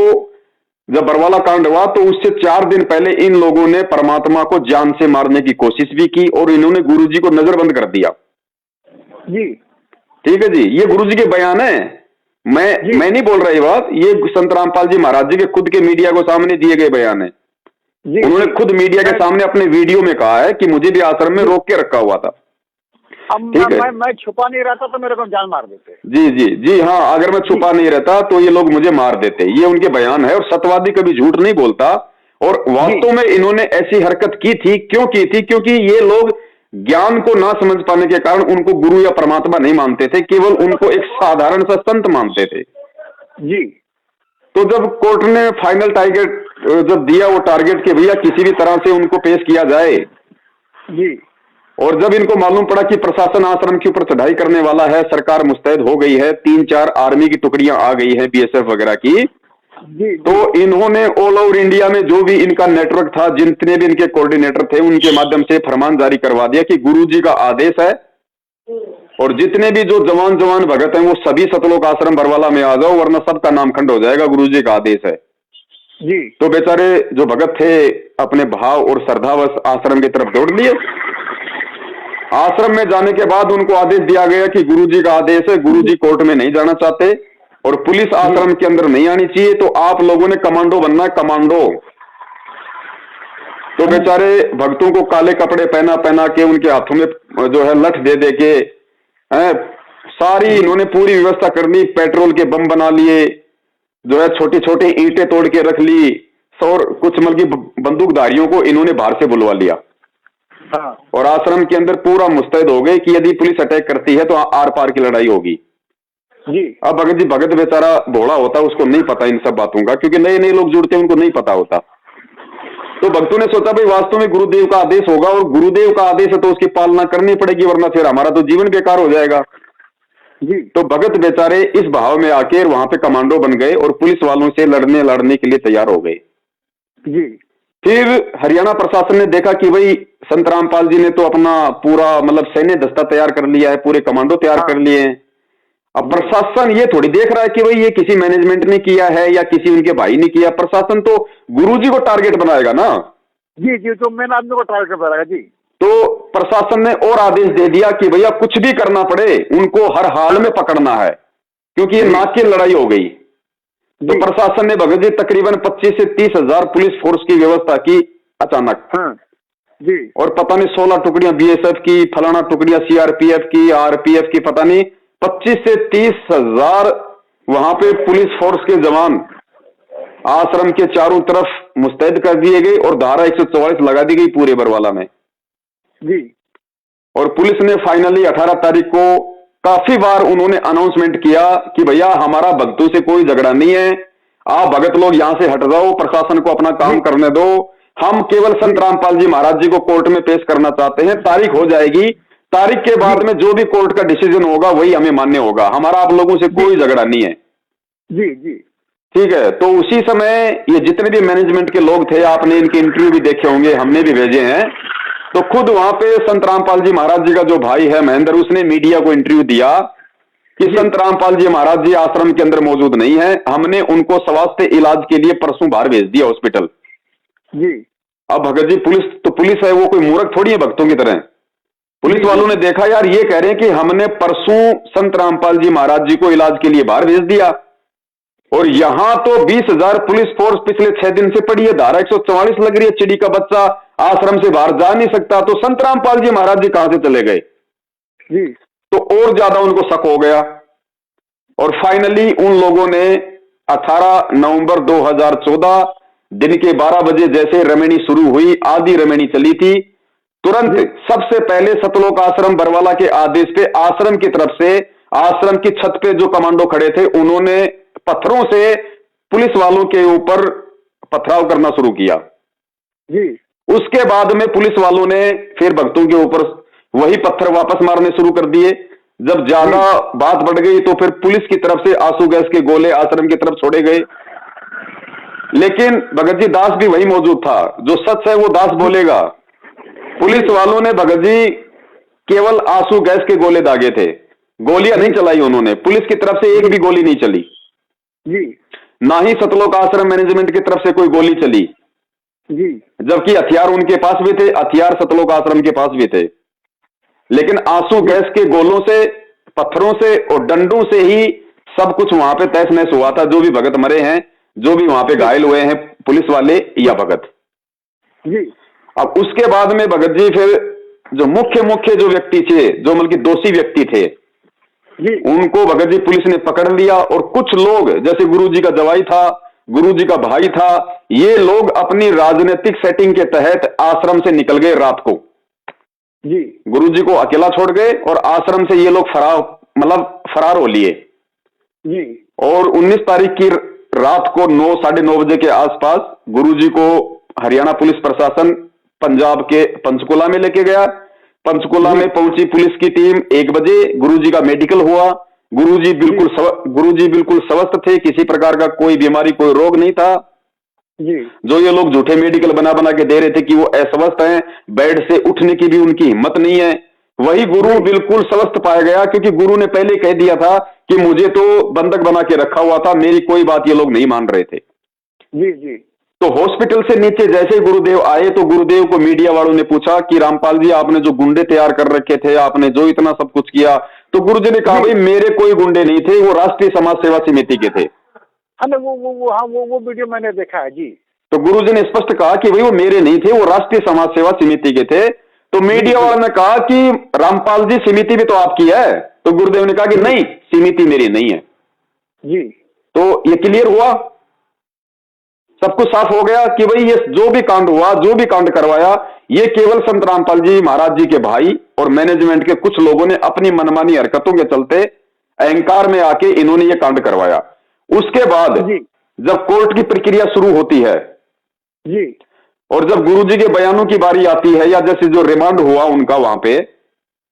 जब बरवाला कांड हुआ तो उससे 4 दिन पहले इन लोगों ने परमात्मा को जान से मारने की कोशिश भी की और इन्होंने गुरुजी को नजरबंद कर दिया जी। ठीक है जी, ये गुरुजी के बयान है, मैं नहीं बोल रहा ये बात, ये संत रामपाल जी महाराज जी के खुद के मीडिया को सामने दिए गए बयान है। उन्होंने खुद मीडिया के सामने अपने वीडियो में कहा है कि मुझे भी आश्रम में रोक के रखा हुआ था। अब मैं छुपा नहीं रहता तो मेरे को जान मार देते। जी जी जी हाँ, अगर मैं छुपा नहीं रहता तो ये लोग मुझे मार देते, ये उनके बयान है। और सत्यवादी कभी झूठ नहीं बोलता, और वास्तव में इन्होंने ऐसी हरकत की थी, क्यों की थी, क्योंकि ये लोग ज्ञान को ना समझ पाने के कारण उनको गुरु या परमात्मा नहीं मानते थे, केवल उनको एक साधारण सा संत मानते थे जी। तो जब कोर्ट ने फाइनल टारगेट जब दिया, वो टारगेट के भैया किसी भी तरह से उनको पेश किया जाए जी, और जब इनको मालूम पड़ा कि प्रशासन आश्रम के ऊपर चढ़ाई करने वाला है, सरकार मुस्तैद हो गई है, 3-4 आर्मी की टुकड़ियां आ गई है बीएसएफ वगैरह की, जी, तो इन्होंने ऑल ओवर इंडिया में जो भी इनका नेटवर्क था, जितने भी इनके कोऑर्डिनेटर थे, उनके माध्यम से फरमान जारी करवा दिया कि गुरुजी का आदेश है और जितने भी जो जवान भगत हैं वो सभी सतलोक आश्रम बरवाला में आ जाओ, वरना सबका नाम खंड हो जाएगा, गुरुजी का आदेश है जी। तो बेचारे जो भगत थे अपने भाव और श्रद्धावश आश्रम की तरफ दौड़ लिए। आश्रम में जाने के बाद उनको आदेश दिया गया कि गुरुजी का आदेश है, गुरुजी कोर्ट में नहीं जाना चाहते और पुलिस आश्रम के अंदर नहीं आनी चाहिए, तो आप लोगों ने कमांडो बनना है, कमांडो। तो बेचारे भक्तों को काले कपड़े पहना के उनके हाथों में जो है लठ दे के सारी इन्होंने पूरी व्यवस्था कर ली, पेट्रोल के बम बना लिए, जो है छोटी छोटी ईंटें तोड़ के रख ली, और कुछ मतलब बंदूकधारियों को इन्होंने बाहर से बुलवा लिया। हाँ। और आश्रम के अंदर पूरा मुस्तैद हो गए कि यदि पुलिस अटैक करती है तो आर पार की लड़ाई होगी जी। अब भगत बेचारा भोला होता, उसको नहीं पता इन सब बातों का, क्योंकि नए नए लोग जुड़ते हैं, उनको नहीं पता होता। तो भक्तों ने सोचा भाई वास्तव में गुरुदेव का आदेश होगा और गुरुदेव का आदेश है तो उसकी पालना करनी पड़ेगी, वरना फिर हमारा तो जीवन बेकार हो जाएगा जी। तो भगत बेचारे इस भाव में आकर वहां पे कमांडो बन गए और पुलिस वालों से लड़ने के लिए तैयार हो गए जी। फिर हरियाणा प्रशासन ने देखा कि भाई संत रामपाल जी ने तो अपना पूरा मतलब सैन्य दस्ता तैयार कर लिया है, पूरे कमांडो तैयार कर लिए हैं। अब प्रशासन ये थोड़ी देख रहा है कि भाई ये किसी मैनेजमेंट ने किया है या किसी उनके भाई ने किया, प्रशासन तो गुरुजी को टारगेट बनाएगा ना। जी जी, तो मेन आदमी को टारगेट बनाएगा जी। तो प्रशासन ने और आदेश दे दिया कि भैया कुछ भी करना पड़े उनको हर हाल में पकड़ना है, क्योंकि ये नाक की लड़ाई हो गई। तो प्रशासन ने भगत जी तकरीबन 25 से 30 हजार पुलिस फोर्स की व्यवस्था की अचानक। हाँ जी। और पता नहीं 16 टुकड़ियां बीएसएफ की, फलाना टुकड़ियां सीआरपीएफ की, आरपीएफ की, पता नहीं 25 से 30 हजार वहां पे पुलिस फोर्स के जवान आश्रम के चारों तरफ मुस्तैद कर दिए गए और धारा 144 लगा दी गई पूरे बरवाला में जी। और पुलिस ने फाइनली 18 तारीख को काफी बार उन्होंने अनाउंसमेंट किया कि भैया हमारा भक्तों से कोई झगड़ा नहीं है, आप भगत लोग यहां से हट जाओ, प्रशासन को अपना काम करने दो, हम केवल संत रामपाल जी महाराज जी को कोर्ट में पेश करना चाहते हैं, तारीख हो जाएगी, तारीख के बाद में जो भी कोर्ट का डिसीजन होगा वही हमें मान्य होगा, हमारा आप लोगों से कोई झगड़ा नहीं है। जी जी ठीक है। तो उसी समय ये जितने भी मैनेजमेंट के लोग थे, आपने इनके इंटरव्यू भी देखे होंगे, हमने भी भेजे हैं, तो खुद वहां पे संत रामपाल जी महाराज जी का जो भाई है महेंद्र, उसने मीडिया को इंटरव्यू दिया कि संत रामपाल जी महाराज जी आश्रम के अंदर मौजूद नहीं है, हमने उनको स्वास्थ्य इलाज के लिए परसों बाहर भेज दिया हॉस्पिटल जी। अब भगत जी पुलिस है, वो कोई मूर्ख थोड़ी है भक्तों की तरह। पुलिस वालों ने देखा यार ये कह रहे हैं कि हमने परसों संत रामपाल जी महाराज जी को इलाज के लिए बाहर भेज दिया और यहां तो 20,000 पुलिस फोर्स पिछले 6 दिन से पड़ी है, धारा 144 लग रही है, चिड़ी का बच्चा आश्रम से बाहर जा नहीं सकता, तो संत रामपाल जी महाराज जी कहां से चले गए जी। तो और ज्यादा उनको शक हो गया। और फाइनली उन लोगों ने 18 नवंबर 2014 दिन के 12 बजे जैसे रमणी शुरू हुई, आधी रमणी चली थी, तुरंत सबसे पहले सतलोक आश्रम बरवाला के आदेश पे आश्रम की तरफ से आश्रम की छत पे जो कमांडो खड़े थे उन्होंने पत्थरों से पुलिस वालों के ऊपर पथराव करना शुरू किया जी। उसके बाद में पुलिस वालों ने फिर भक्तों के ऊपर वही पत्थर वापस मारने शुरू कर दिए। जब ज्यादा बात बढ़ गई तो फिर पुलिस की तरफ से आंसू गैस के गोले आश्रम की तरफ छोड़े गए। लेकिन भगत जी दास भी वही मौजूद था, जो सच है वो दास बोलेगा। पुलिस वालों ने भगत जी केवल आंसू गैस के गोले दागे थे, गोलियां नहीं चलाई उन्होंने, पुलिस की तरफ से एक भी गोली नहीं चली जी। ना ही सतलोक आश्रम मैनेजमेंट की तरफ से कोई गोली चली जी। जबकि हथियार उनके पास भी थे, हथियार सतलोक आश्रम के पास भी थे। लेकिन आंसू गैस के गोलों से, पत्थरों से और डंडों से ही सब कुछ वहां पे तहस नहस हुआ था। जो भी भगत मरे हैं, जो भी वहां पे घायल हुए हैं, पुलिस वाले या भगत जी। अब उसके बाद में भगत जी फिर जो मुख्य जो व्यक्ति थे, जो मतलब कि दोषी व्यक्ति थे जी। उनको भगत जी पुलिस ने पकड़ लिया। और कुछ लोग जैसे गुरुजी का जवाई था, गुरुजी का भाई था, ये लोग अपनी राजनीतिक सेटिंग के तहत आश्रम से निकल गए रात को जी। गुरुजी को अकेला छोड़ गए और आश्रम से ये लोग फरार हो लिए। जी। और 19 तारीख की रात को 9 साढ़े 9 बजे के आसपास गुरुजी को हरियाणा पुलिस प्रशासन पंजाब के पंचकुला में लेके गया। पंचकुला में पहुंची पुलिस की टीम 1 बजे, गुरुजी का मेडिकल हुआ। गुरुजी बिल्कुल स्वस्थ थे, किसी प्रकार का कोई बीमारी कोई रोग नहीं था। जी। जो ये लोग झूठे मेडिकल बना के दे रहे थे कि वो अस्वस्थ हैं, बेड से उठने की भी उनकी हिम्मत नहीं है, वही गुरु बिल्कुल स्वस्थ पाया गया। क्योंकि गुरु ने पहले कह दिया था कि मुझे तो बंधक बना के रखा हुआ था, मेरी कोई बात ये लोग नहीं मान रहे थे। जी। जी। तो हॉस्पिटल से नीचे जैसे ही गुरुदेव आए तो गुरुदेव को मीडिया वालों ने पूछा कि रामपाल जी आपने जो गुंडे तैयार कर रखे थे, आपने जो इतना सब कुछ किया, तो गुरुजी ने कहा भाई मेरे कोई गुंडे नहीं थे, वो राष्ट्रीय समाज सेवा समिति के थे। हाँ, वो वीडियो मैंने देखा है जी। तो गुरुजी ने स्पष्ट कहा कि भाई वो मेरे नहीं थे, वो राष्ट्रीय समाज सेवा समिति के थे। तो मीडिया वालों ने कहा कि रामपाल जी समिति भी तो आपकी है। तो गुरुदेव ने कहा कि नहीं, समिति मेरी नहीं है जी। तो ये क्लियर हुआ, सब कुछ साफ हो गया कि भाई ये जो भी कांड हुआ, जो भी कांड करवाया, ये केवल संत रामपाल जी महाराज जी के भाई और मैनेजमेंट के कुछ लोगों ने अपनी मनमानी हरकतों के चलते अहंकार में आके इन्होंने ये कांड करवाया। उसके बाद जब कोर्ट की प्रक्रिया शुरू होती है जी, और जब गुरुजी के बयानों की बारी आती है, या जैसे जो रिमांड हुआ उनका वहां पे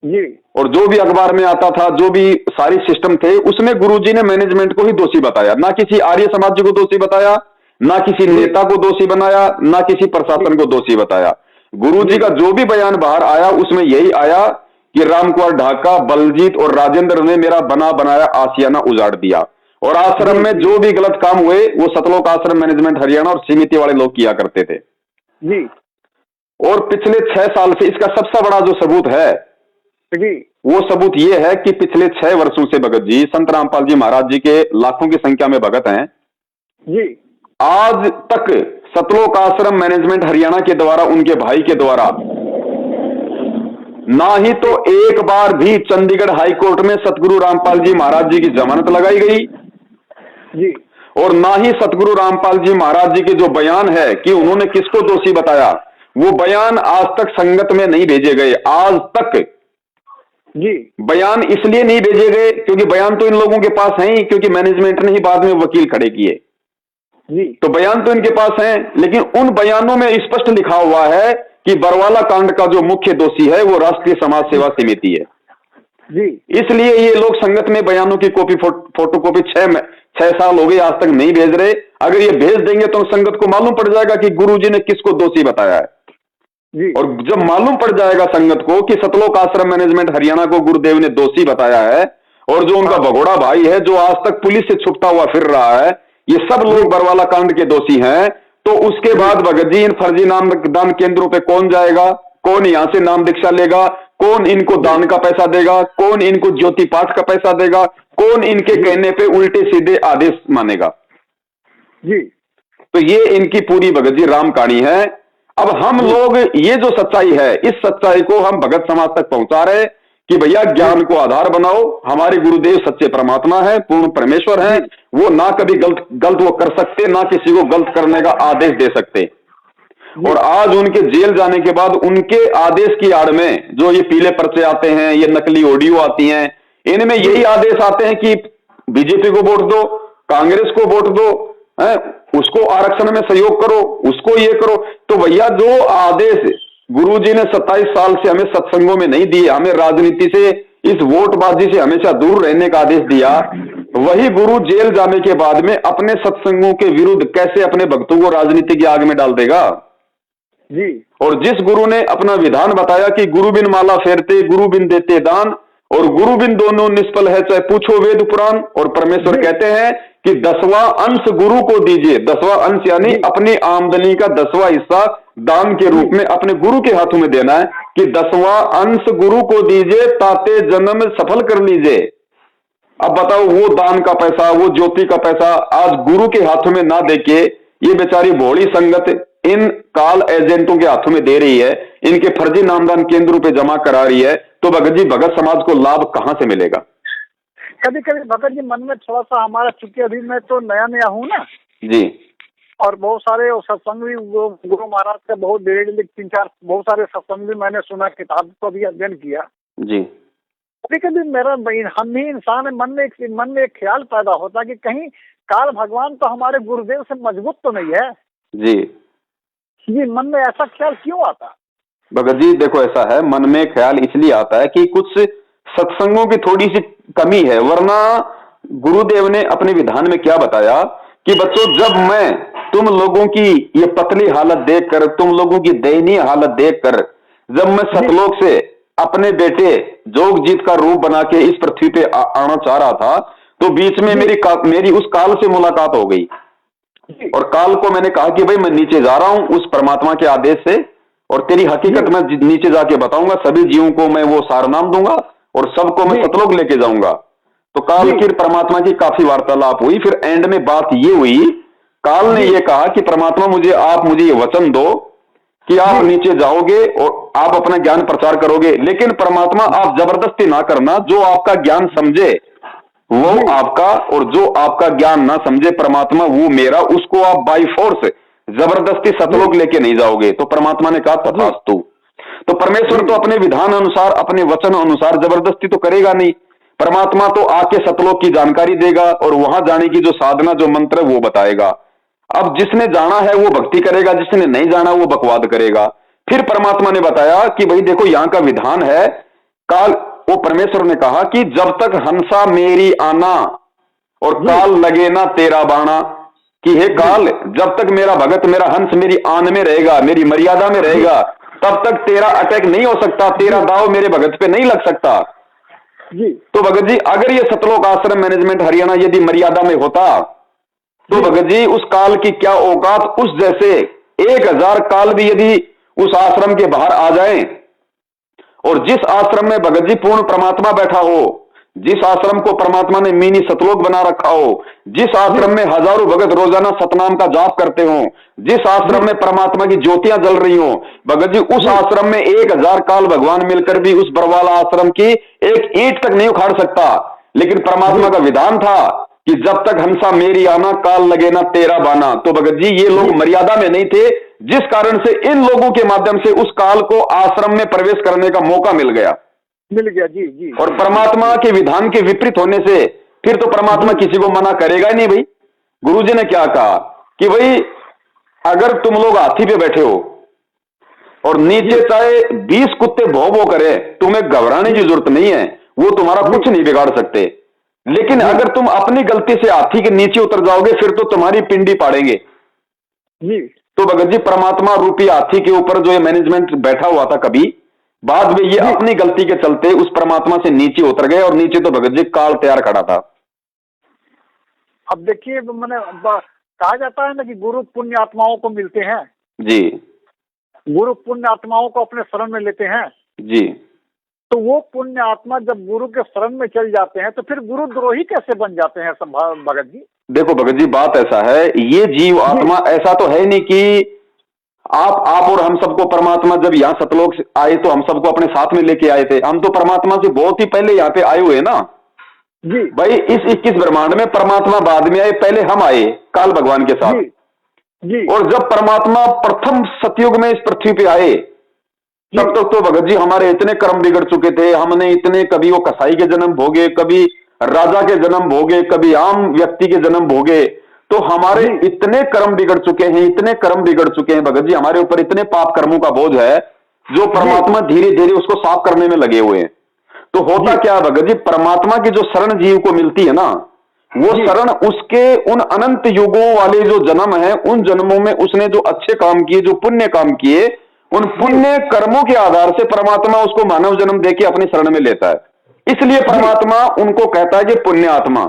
जी, और जो भी अखबार में आता था, जो भी सारी सिस्टम थे, उसमें गुरुजी ने मैनेजमेंट को ही दोषी बताया, ना किसी आर्य समाज जी को दोषी बताया, ना किसी नेता को दोषी बनाया, ना किसी प्रशासन को दोषी बताया। गुरुजी का जो भी बयान बाहर आया उसमें यही आया कि रामकुमार ढाका, बलजीत और राजेंद्र ने मेरा बना बनाया आशियाना उजाड़ दिया, और आश्रम में जो भी गलत काम हुए वो सतलोक आश्रम मैनेजमेंट हरियाणा और समिति वाले लोग किया करते थे जी। और पिछले 6 साल से इसका सबसे बड़ा जो सबूत है जी, वो सबूत ये है कि पिछले 6 वर्षों से भगत जी, संत रामपाल जी महाराज जी के लाखों की संख्या में भगत हैं जी, आज तक सतलोक आश्रम मैनेजमेंट हरियाणा के द्वारा, उनके भाई के द्वारा, ना ही तो एक बार भी चंडीगढ़ हाई कोर्ट में सतगुरु रामपाल जी महाराज जी की जमानत लगाई गई जी, और ना ही सतगुरु रामपाल जी महाराज जी के जो बयान है कि उन्होंने किसको दोषी बताया, वो बयान आज तक संगत में नहीं भेजे गए। आज तक जी, बयान इसलिए नहीं भेजे गए क्योंकि बयान तो इन लोगों के पास है ही, क्योंकि मैनेजमेंट ने ही बाद में वकील खड़े किए, जी, तो बयान तो इनके पास हैं। लेकिन उन बयानों में स्पष्ट लिखा हुआ है कि बरवाला कांड का जो मुख्य दोषी है वो राष्ट्रीय समाज सेवा समिति है जी। इसलिए ये लोग संगत में बयानों की कॉपी, फोटोकॉपी 6 साल हो गए आज तक नहीं भेज रहे। अगर ये भेज देंगे तो संगत को मालूम पड़ जाएगा कि गुरुजी ने किसको दोषी बताया है जी। और जब मालूम पड़ जाएगा संगत को कि सतलोक आश्रम मैनेजमेंट हरियाणा को गुरुदेव ने दोषी बताया है, और जो उनका भगोड़ा भाई है जो आज तक पुलिस से छुपता हुआ फिर रहा है, ये सब लोग बरवाला कांड के दोषी हैं, तो उसके बाद भगत जी इन फर्जी नाम दान केंद्रों पे कौन जाएगा, कौन यहां से नाम दीक्षा लेगा, कौन इनको दान का पैसा देगा, कौन इनको ज्योति पाठ का पैसा देगा, कौन इनके कहने पे उल्टे सीधे आदेश मानेगा। जी। तो ये इनकी पूरी भगत जी राम कहानी है। अब हम लोग ये जो सच्चाई है, इस सच्चाई को हम भगत समाज तक पहुंचा रहे कि भैया ज्ञान को आधार बनाओ, हमारे गुरुदेव सच्चे परमात्मा है, पूर्ण परमेश्वर है, वो ना कभी गलत वो कर सकते, ना किसी को गलत करने का आदेश दे सकते। और आज उनके जेल जाने के बाद उनके आदेश की आड़ में जो ये पीले पर्चे आते हैं, ये नकली ऑडियो आती हैं, इनमें यही आदेश आते हैं कि बीजेपी को वोट दो, कांग्रेस को वोट दो, उसको आरक्षण में सहयोग करो, उसको ये करो। तो भैया जो आदेश गुरुजी ने 27 साल से हमें सत्संगों में नहीं दिए, हमें राजनीति से, इस वोटबाजी से हमेशा दूर रहने का आदेश दिया, वही गुरु जेल जाने के बाद में अपने सत्संगों के विरुद्ध कैसे अपने भक्तों को राजनीति की आग में डाल देगा जी। और जिस गुरु ने अपना विधान बताया कि गुरु बिन माला फेरते, गुरु बिन देते दान, और गुरु बिन दोनों निष्फल है चाहे पूछो वेद पुराण, और परमेश्वर कहते हैं कि 10वां अंश गुरु को दीजिए। 10वां अंश यानी अपनी आमदनी का 10वां हिस्सा दान के रूप में अपने गुरु के हाथों में देना है कि 10वां अंश गुरु को दीजिए, ताते जन्म सफल कर लीजिए। अब बताओ, वो दान का पैसा, वो ज्योति का पैसा आज गुरु के हाथों में ना देके ये बेचारी भोली संगत इन काल एजेंटों के हाथों में दे रही है, इनके फर्जी नामदान केंद्रों पे जमा करा रही है, तो भगत जी भगत समाज को लाभ कहां से मिलेगा? कभी कभी भगत जी मन में थोड़ा सा हमारा, चूंकि अभी मैं तो नया हूँ ना जी, और बहुत सारे सत्संग भी गुरु महाराज का बहुत डेढ़ 3-4 बहुत सारे सत्संग भी मैंने सुना, किताब को भी अध्ययन किया जी। कभी कभी मेरा हम ही इंसान मन में एक ख्याल पैदा होता कि कहीं काल भगवान तो हमारे गुरुदेव से मजबूत तो नहीं है जी। जी, मन में ऐसा ख्याल क्यों आता? भगत जी देखो, ऐसा है, मन में ख्याल इसलिए आता है कि कुछ सत्संगों की थोड़ी सी कमी है, वरना गुरुदेव ने अपने विधान में क्या बताया कि बच्चों, जब मैं तुम लोगों की ये पतली हालत देखकर, तुम लोगों की दयनीय हालत देखकर, जब मैं सतलोक से अपने बेटे जोगजीत का रूप बना के इस पृथ्वी पे आना चाह रहा था, तो बीच में मेरी उस काल से मुलाकात हो गई, और काल को मैंने कहा कि भाई मैं नीचे जा रहा हूं उस परमात्मा के आदेश से, और तेरी हकीकत मैं नीचे जाके बताऊंगा, सभी जीवों को मैं वो सार नाम दूंगा और सबको मैं सतलोक लेके जाऊंगा। तो काल की परमात्मा की काफी वार्तालाप हुई, फिर एंड में बात ये हुई, काल ने ये कहा कि परमात्मा आप मुझे ये वचन दो कि आप नीचे जाओगे और आप अपना ज्ञान प्रचार करोगे, लेकिन परमात्मा आप जबरदस्ती ना करना, जो आपका ज्ञान समझे वो आपका, और जो आपका ज्ञान ना समझे परमात्मा वो मेरा, उसको आप बाई फोर्स जबरदस्ती सतलोक लेके नहीं जाओगे। तो परमात्मा ने कहा तथास्तु। तो परमेश्वर तो अपने विधान अनुसार, अपने वचन अनुसार जबरदस्ती तो करेगा नहीं, परमात्मा तो आके सतलोक की जानकारी देगा और वहां जाने की जो साधना, जो मंत्र है वो बताएगा। अब जिसने जाना है वो भक्ति करेगा, जिसने नहीं जाना वो बकवाद करेगा। फिर परमात्मा ने बताया कि भाई देखो, यहां का विधान है, काल, वो परमेश्वर ने कहा कि जब तक हंसा मेरी आना और काल लगे ना तेरा बाणा, कि हे काल, जब तक मेरा भगत, मेरा हंस मेरी आन में रहेगा, मेरी मर्यादा में रहेगा, तब तक तेरा अटैक नहीं हो सकता, तेरा दाव मेरे भगत पे नहीं लग सकता जी। तो भगत जी, अगर ये सतलोक आश्रम मैनेजमेंट हरियाणा यदि मर्यादा में होता, तो भगत जी उस काल की क्या औकात, उस जैसे 1000 काल भी यदि उस आश्रम के बाहर आ जाएं, और जिस आश्रम में भगत जी पूर्ण परमात्मा बैठा हो, जिस आश्रम को परमात्मा ने मिनी सतलोक बना रखा हो, जिस आश्रम में हजारों भगत रोजाना सतनाम का जाप करते हो, जिस आश्रम में परमात्मा की ज्योतियां जल रही हो, भगत जी उस आश्रम में 1000 काल भगवान मिलकर भी उस बरवाला आश्रम की एक ईंट तक नहीं उखाड़ सकता। लेकिन परमात्मा का विधान था कि जब तक हंसा मेरी आना, काल लगे ना तेरा बाना। तो भगत जी ये लोग मर्यादा में नहीं थे, जिस कारण से इन लोगों के माध्यम से उस काल को आश्रम में प्रवेश करने का मौका मिल गया जी जी। और परमात्मा के विधान के विपरीत होने से फिर तो परमात्मा किसी को मना करेगा ही नहीं। भाई गुरुजी ने क्या कहा कि भाई अगर तुम लोग हाथी पे बैठे हो और नीचे चाहे 20 कुत्ते भौ भौ करे, तुम्हें घबराने की जरूरत नहीं है, वो तुम्हारा कुछ नहीं बिगाड़ सकते। लेकिन अगर तुम अपनी गलती से हाथी के नीचे उतर जाओगे, फिर तो तुम्हारी पिंडी पाड़ेंगे जी। तो भगत जी परमात्मा रूपी हाथी के ऊपर जो ये मैनेजमेंट बैठा हुआ था, कभी बाद में ये अपनी गलती के चलते उस परमात्मा से नीचे उतर गए, और नीचे तो भगत जी काल तैयार खड़ा था। अब देखिए, मैंने कहा जाता है ना कि गुरु पुण्य आत्माओं को मिलते हैं जी, गुरु पुण्य आत्माओं को अपने शरण में लेते हैं जी। तो वो पुण्य आत्मा जब गुरु के शरण में चल जाते हैं तो फिर गुरु द्रोही कैसे बन जाते हैं भगत जी? देखो भगत जी, बात ऐसा है, ये जीव आत्मा ऐसा तो है नहीं कि आप और हम सबको परमात्मा जब यहाँ सतलोक से आए तो हम सबको अपने साथ में लेके आए थे। हम तो परमात्मा से बहुत ही पहले यहाँ पे आए हुए ना जी भाई। इस 21 ब्रह्मांड में परमात्मा बाद में आए, पहले हम आए काल भगवान के साथ। जी और जब परमात्मा प्रथम सतयुग में इस पृथ्वी पे आए तब तक तो भगत जी हमारे इतने कर्म बिगड़ चुके थे। हमने इतने, कभी वो कसाई के जन्म भोगे, कभी राजा के जन्म भोगे, कभी आम व्यक्ति के जन्म भोगे। तो हमारे इतने कर्म बिगड़ चुके हैं, इतने कर्म बिगड़ चुके हैं भगत जी, हमारे ऊपर इतने पाप कर्मों का बोझ है जो परमात्मा धीरे धीरे उसको साफ करने में लगे हुए हैं। तो होता क्या भगत जी, परमात्मा की जो शरण जीव को मिलती है ना, वो शरण उसके उन अनंत युगों वाले जो जन्म है, उन जन्मों में उसने जो अच्छे काम किए, जो पुण्य काम किए, उन पुण्य कर्मों के आधार से परमात्मा उसको मानव जन्म देके अपनी शरण में लेता है। इसलिए परमात्मा उनको कहता है कि पुण्य आत्मा।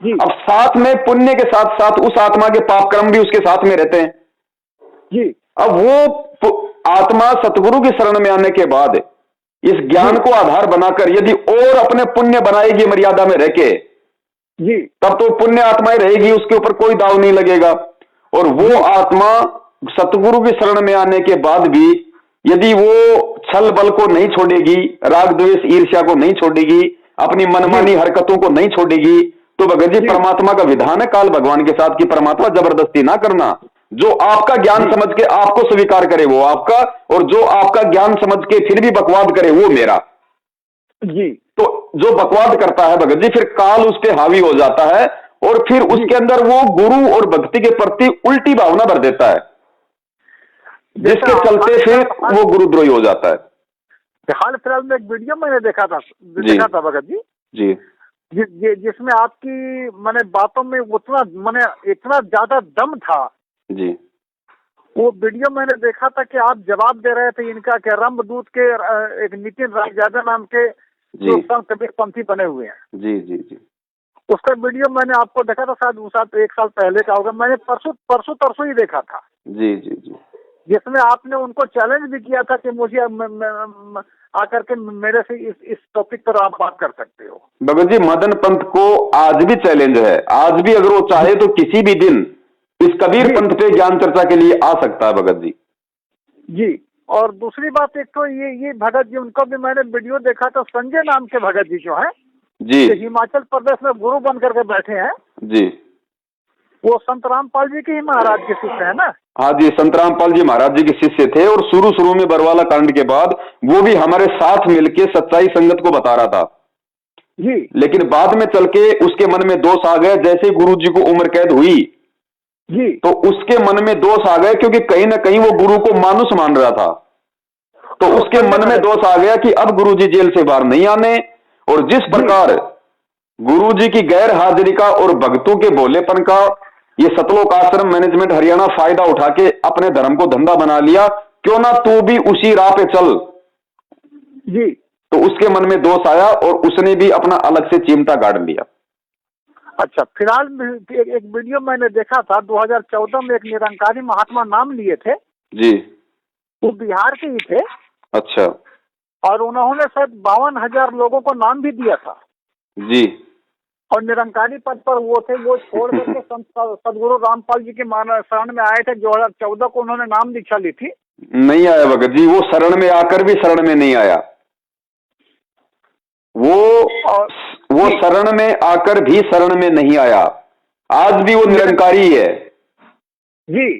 अब साथ में पुण्य के साथ साथ उस आत्मा के पाप कर्म भी उसके साथ में रहते हैं जी। अब वो आत्मा सतगुरु की शरण में आने के बाद इस ज्ञान को आधार बनाकर यदि और अपने पुण्य बनाएगी मर्यादा में रह के, जी, तब तो पुण्य आत्माएं रहेगी, उसके ऊपर कोई दाव नहीं लगेगा। और वो आत्मा सतगुरु की शरण में आने के बाद भी यदि वो छल बल को नहीं छोड़ेगी, राग द्वेष ईर्ष्या को नहीं छोड़ेगी, अपनी मनमानी हरकतों को नहीं छोड़ेगी, तो भगत जी परमात्मा का विधान है काल भगवान के साथ कि परमात्मा जबरदस्ती ना करना। जो आपका ज्ञान समझ के आपको स्वीकार करे वो आपका, और जो आपका ज्ञान समझ के फिर भी बकवाद करे वो मेरा। जी। तो जो बकवाद करता है भगत जी, फिर काल उस पर हावी हो जाता है और फिर उसके अंदर वो गुरु और भक्ति के प्रति उल्टी भावना भर देता है, जिसके चलते फिर वो गुरुद्रोही हो जाता है। हाल फिलहाल में एक वीडियो मैंने देखा था भगत जी जी जिसमें आपकी मैंने बातों में उतना मैंने इतना ज्यादा दम था जी। वो वीडियो मैंने देखा था कि आप जवाब दे रहे थे इनका कि रंभदूत के एक नितिन रायजादा नाम के जो संत कबीरपंथी बने हुए हैं। जी जी जी। उसका वीडियो मैंने आपको देखा था, शायद एक साल पहले का होगा, मैंने परसों ही देखा था। जी जी जी। जिसमें आपने उनको चैलेंज भी किया था कि मुझे आकर के मेरे से इस टॉपिक पर आप बात कर सकते हो। भगत जी मदन पंथ को आज भी चैलेंज है, आज भी अगर वो चाहे तो किसी भी दिन इस कबीर पंथ पे ज्ञान चर्चा के लिए आ सकता है भगत जी। जी। और दूसरी बात एक तो ये भगत जी उनको भी मैंने वीडियो देखा था, संजय नाम के भगत जी जो है जी, हिमाचल प्रदेश में गुरु बन करके बैठे हैं जी। वो संत रामपाल जी के ही महाराज के शिष्य है ना। हाँ जी, संत रामपाल जी महाराज जी के शिष्य थे और शुरू में बरवाला कांड के बाद वो भी हमारे साथ मिलके सच्चाई संगत को बता रहा था जी। लेकिन बाद में चल के उसके मन में दोष आ गए, जैसे गुरु जी को उम्र कैद हुई जी तो उसके मन में दोष आ गए, क्योंकि कहीं ना कहीं वो गुरु को मानुष मान रहा था। तो उसके मन में दोष आ गया कि अब गुरु जी जेल से बाहर नहीं आने। और जिस प्रकार गुरु जी की गैर हाजिरी का और भक्तों के भोलेपन का ये सतलोक आश्रम मैनेजमेंट हरियाणा फायदा उठा के अपने धर्म को धंधा बना लिया, क्यों ना तू भी उसी राह पे चल जी। तो उसके मन में दोष आया और उसने भी अपना अलग से चिमटा गाड़ लिया। अच्छा, फिलहाल एक वीडियो मैंने देखा था 2014 में, एक निरंकारी महात्मा नाम लिए थे जी, वो बिहार के ही थे। अच्छा। और उन्होंने शायद 52,000 लोगों को नाम भी दिया था जी। और निरंकारी पद पर वो थे, वो छोड़ करके सदगुरु रामपाल जी के शरण में आए थे। 2014 को उन्होंने नाम दीक्षा ली थी। नहीं आया भगत जी, वो शरण में आकर भी शरण में नहीं आया। वो शरण में आकर भी शरण में नहीं आया। आज भी वो निरंकारी है जी,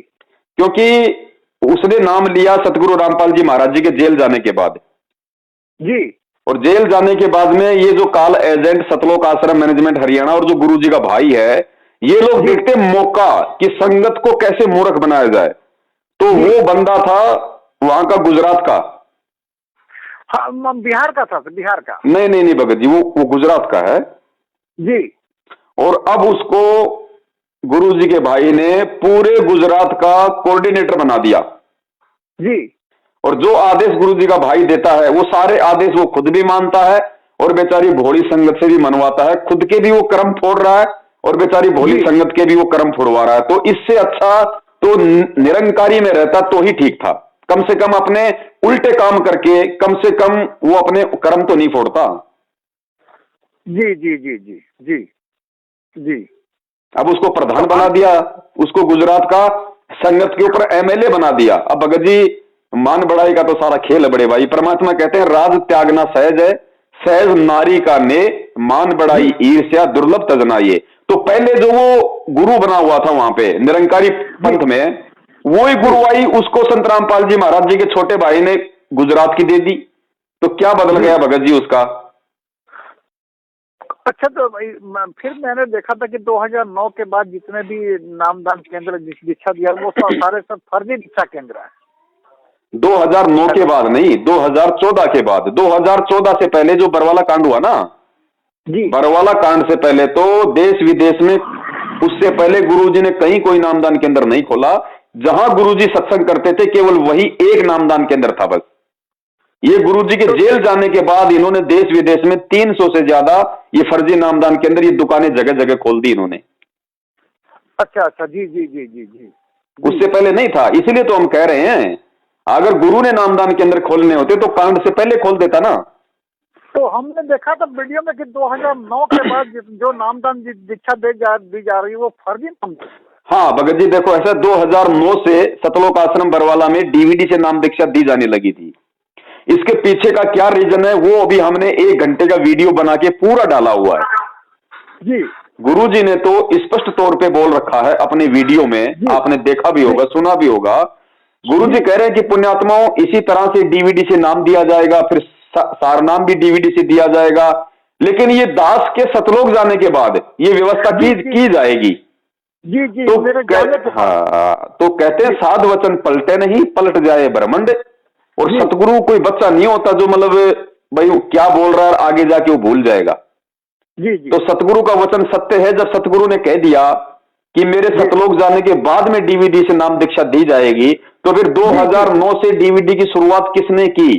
क्योंकि उसने नाम लिया सतगुरु रामपाल जी महाराज जी के जेल जाने के बाद जी। और जेल जाने के बाद में ये जो काल एजेंट सतलोक आश्रम मैनेजमेंट हरियाणा और जो गुरु जी का भाई है, ये लोग देखते मौका कि संगत को कैसे मूर्ख बनाया जाए। तो वो बंदा था वहां का, गुजरात का। हाँ, बिहार का था, बिहार का। नहीं भगत जी, वो गुजरात का है जी। और अब उसको गुरु जी के भाई ने पूरे गुजरात का कोऑर्डिनेटर बना दिया जी। और जो आदेश गुरु जी का भाई देता है वो सारे आदेश वो खुद भी मानता है और बेचारी भोली संगत से भी मनवाता है। खुद के भी वो कर्म फोड़ रहा है और बेचारी भोली संगत के भी वो कर्म फोड़वा रहा है। तो इससे अच्छा तो निरंकारी में रहता तो ही ठीक था। कम से कम अपने उल्टे काम करके कम से कम वो अपने कर्म तो नहीं फोड़ता। जी जी जी जी जी जी। अब उसको प्रधान बना दिया, उसको गुजरात का संगत के ऊपर एमएलए बना दिया। अब भगत जी मान बढ़ाई का तो सारा खेल है बड़े भाई। परमात्मा कहते हैं राज त्यागना सहज है, सहज नारी का ने, मान बढ़ाई ईर्ष्या दुर्लभ तजना ये। तो पहले जो वो गुरु बना हुआ था वहां पे निरंकारी पंथ में, वही गुरुवाई उसको संत रामपाल जी महाराज जी के छोटे भाई ने गुजरात की दे दी। तो क्या बदल गया भगत जी उसका? अच्छा, तो फिर मैंने देखा था कि 2009 के बाद जितने भी नामदान केंद्र दीक्षा दिया वो सारे सब फर्जी दीक्षा केंद्र है। 2009 के बाद नहीं, 2014 के बाद। 2014 से पहले जो बरवाला कांड हुआ ना जी, बरवाला कांड से पहले तो देश विदेश में, उससे पहले गुरुजी ने कहीं कोई नामदान केंद्र नहीं खोला। जहां गुरुजी सत्संग करते थे केवल वही एक नामदान केंद्र था बस। ये गुरुजी के जेल जाने के बाद इन्होंने देश विदेश में 300 से ज्यादा ये फर्जी नामदान केंद्र, ये दुकानें जगह जगह खोल दी इन्होंने। अच्छा, जी जी जी जी जी। उससे पहले नहीं था। इसलिए तो हम कह रहे हैं अगर गुरु ने नामदान केंद्र खोलने होते तो कांड से पहले खोल देता ना। तो हमने देखा था वीडियो में कि 2009 के बाद जो नामदान दीक्षा दी जा रही है वो फर्जी नाम। हाँ भगत जी देखो, ऐसा 2009 से सतलोक आश्रम बरवाला में डीवीडी से नाम दीक्षा दी जाने लगी थी। इसके पीछे का क्या रीजन है वो अभी हमने 1 घंटे का वीडियो बना के पूरा डाला हुआ है जी। गुरुजी ने तो स्पष्ट तौर पे बोल रखा है अपने वीडियो में, आपने देखा भी होगा, सुना भी होगा। गुरुजी कह रहे हैं कि पुण्यात्माओं इसी तरह से डीवीडी से नाम दिया जाएगा, फिर सारनाम भी डीवीडी से दिया जाएगा, लेकिन ये दास के सतलोक जाने के बाद ये व्यवस्था की जाएगी। जी जी। तो हाँ, तो कहते हैं साध वचन पलटे नहीं, पलट जाए ब्रह्मांड। और सतगुरु कोई बच्चा नहीं होता जो मतलब भाई क्या बोल रहा है आगे जाके वो भूल जाएगा। जी जी। तो सतगुरु का वचन सत्य है। जब सतगुरु ने कह दिया कि मेरे सतलोक जाने के बाद में डीवीडी से नाम दीक्षा दी जाएगी, तो फिर 2009 से डीवीडी की शुरुआत किसने की?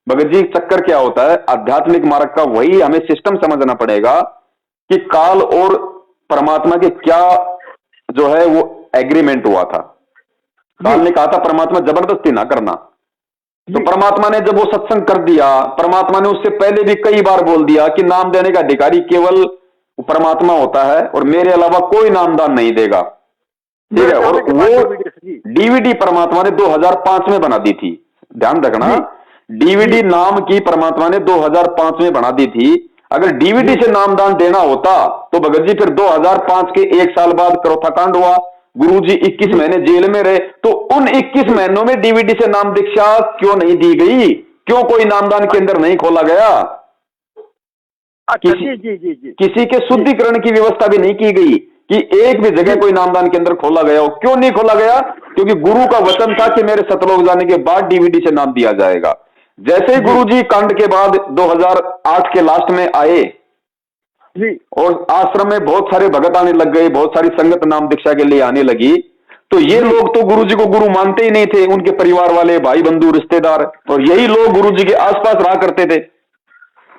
भगत जी चक्कर क्या होता है, आध्यात्मिक मार्ग का वही हमें सिस्टम समझना पड़ेगा कि काल और परमात्मा के क्या जो है वो एग्रीमेंट हुआ था। काल ने कहा था परमात्मा जबरदस्ती ना करना, तो परमात्मा ने जब वो सत्संग कर दिया, परमात्मा ने उससे पहले भी कई बार बोल दिया कि नाम देने का अधिकारी केवल परमात्मा होता है और मेरे अलावा कोई नामदान नहीं देगा, ठीक है। और वो डीवीडी परमात्मा ने 2005 में बना दी थी, ध्यान रखना। डीवीडी नाम की परमात्मा ने 2005 में बना दी थी। अगर डीवीडी से नामदान देना होता तो भगत जी फिर 2005 के 1 साल बाद करोथा कांड हुआ, गुरुजी 21 महीने जेल में रहे, तो उन 21 महीनों में डीवीडी से नाम दीक्षा क्यों नहीं दी गई? क्यों कोई नामदान केंद्र नहीं खोला गया? किसी के शुद्धिकरण की व्यवस्था भी नहीं की गई कि एक भी जगह कोई नामदान केंद्र खोला गया हो। क्यों नहीं खोला गया? क्योंकि गुरु का वचन था कि मेरे सतलोक जाने के बाद डीवीडी से नाम दिया जाएगा। जैसे ही गुरुजी कांड के बाद 2008 के लास्ट में आए जी, और आश्रम में बहुत सारे भगत आने लग गए, बहुत सारी संगत नाम दीक्षा के लिए आने लगी, तो ये लोग तो गुरुजी को गुरु मानते ही नहीं थे, उनके परिवार वाले, भाई बंधु, रिश्तेदार, और यही लोग गुरुजी के आसपास रहा करते थे।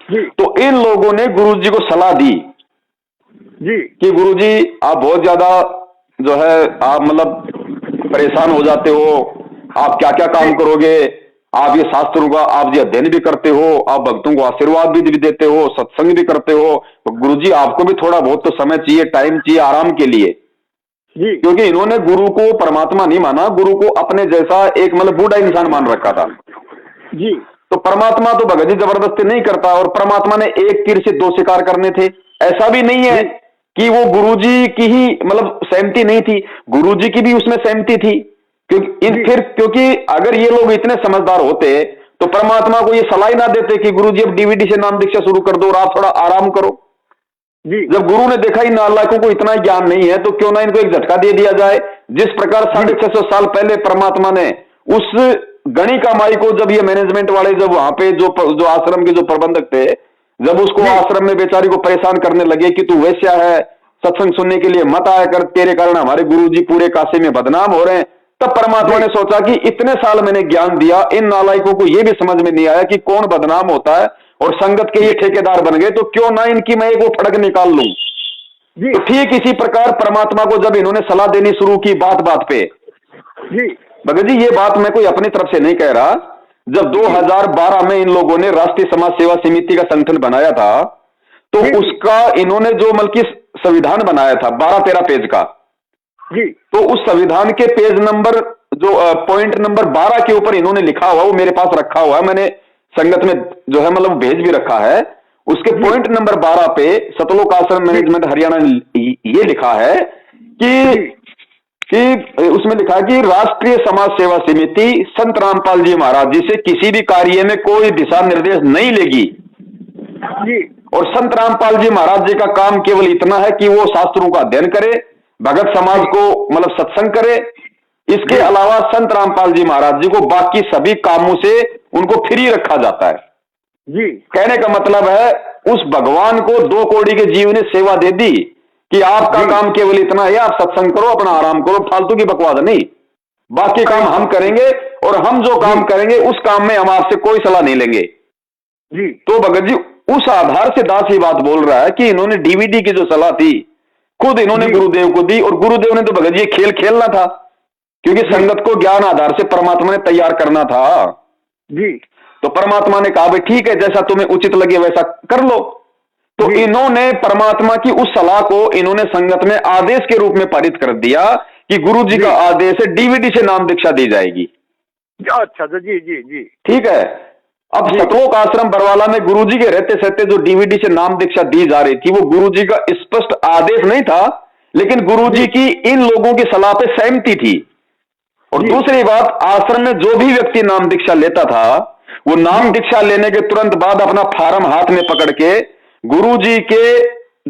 तो इन लोगों ने गुरुजी को सलाह दी जी कि गुरुजी आप बहुत ज्यादा जो है आप मतलब परेशान हो जाते हो, आप क्या क्या काम करोगे, आप ये शास्त्रों का आप ये अध्ययन भी करते हो, आप भक्तों को आशीर्वाद भी देते हो, सत्संग भी करते हो, तो गुरुजी आपको भी थोड़ा बहुत तो समय चाहिए, टाइम चाहिए आराम के लिए जी। क्योंकि इन्होंने गुरु को परमात्मा नहीं माना, गुरु को अपने जैसा एक मतलब बूढ़ा इंसान मान रखा था जी। तो परमात्मा तो भगत जी जबरदस्ती नहीं करता, और परमात्मा ने एक तीर से 2 शिकार करने थे। ऐसा भी नहीं है कि वो गुरुजी की ही मतलब सहमति नहीं थी, गुरुजी की भी उसमें सहमति थी। क्योंकि अगर ये लोग इतने समझदार होते तो परमात्मा को ये सलाह ना देते कि गुरुजी अब डीवीडी से नाम दीक्षा शुरू कर दो और आप थोड़ा आराम करो जी। जब गुरु ने देखा इन नालायकों को इतना ज्ञान नहीं है तो क्यों ना इनको एक झटका दे दिया जाए। जिस प्रकार 650 साल पहले परमात्मा ने उस गणिका माई को, जब ये मैनेजमेंट वाले जब वहां पे जो आश्रम के जो प्रबंधक थे, जब उसको आश्रम में बेचारी को परेशान करने लगे कि तू वैश्या है, सत्संग सुनने के लिए मत आया कर, तेरे कारण हमारे गुरुजी पूरे काशी में बदनाम हो रहे हैं, तब परमात्मा ने सोचा कि इतने साल मैंने ज्ञान दिया, इन नालायकों को यह भी समझ में नहीं आया कि कौन बदनाम होता है और संगत के ये ठेकेदार बन गए, तो क्यों ना इनकी मैं एक वो फड़क निकाल लूं। तो ठीक इसी प्रकार परमात्मा को जब इन्होंने सलाह देनी शुरू की बात बात पे जी भगत जी, ये बात मैं कोई अपनी तरफ से नहीं कह रहा, जब 2012 में इन लोगों ने राष्ट्रीय समाज सेवा समिति का संगठन बनाया था तो उसका इन्होंने जो बल्कि संविधान बनाया था 12-13 पेज का, जी। तो उस संविधान के पेज नंबर जो पॉइंट नंबर 12 के ऊपर इन्होंने लिखा हुआ, वो मेरे पास रखा हुआ है, मैंने संगत में जो है मतलब भेज भी रखा है। उसके पॉइंट नंबर 12 पे सतलोक आश्रम मैनेजमेंट हरियाणा ने ये लिखा है कि उसमें लिखा है कि राष्ट्रीय समाज सेवा समिति संत रामपाल जी महाराज जी से किसी भी कार्य में कोई दिशा निर्देश नहीं लेगी जी। और संत रामपाल जी महाराज जी का काम केवल इतना है कि वो शास्त्रों का अध्ययन करे, भगत समाज को मतलब सत्संग करे। इसके अलावा संत रामपाल जी महाराज जी को बाकी सभी कामों से उनको फ्री रखा जाता है जी। कहने का मतलब है उस भगवान को 2 कौड़ी के जीव ने सेवा दे दी कि आपका काम केवल इतना है, आप सत्संग करो, अपना आराम करो, फालतू की बकवास नहीं, बाकी काम हम करेंगे और हम जो काम करेंगे उस काम में हम आपसे कोई सलाह नहीं लेंगे जी। तो भगत जी उस आधार से दास ये बात बोल रहा है कि इन्होंने डीवीडी की जो सलाह थी खुद इन्होंने गुरुदेव को दी, और गुरुदेव ने तो भगत जी खेल खेलना था क्योंकि संगत को ज्ञान आधार से परमात्मा ने तैयार करना था जी। तो परमात्मा ने कहा भाई ठीक है, जैसा तुम्हें उचित लगे वैसा कर लो। तो इन्होंने परमात्मा की उस सलाह को इन्होंने संगत में आदेश के रूप में पारित कर दिया कि गुरु जी का आदेश है, डीवीडी से नाम दीक्षा दी जाएगी। अच्छा जी जी जी। ठीक है। अब सतलोक आश्रम बरवाला में गुरुजी के रहते सहते जो डीवीडी से नाम दीक्षा दी जा रही थी वो गुरुजी का स्पष्ट आदेश नहीं था, लेकिन गुरुजी की इन लोगों की सलाह पे सहमति थी। और दूसरी बात, आश्रम में जो भी व्यक्ति नाम दीक्षा लेता था वो नाम दीक्षा लेने के तुरंत बाद अपना फार्म हाथ में पकड़ के गुरुजी के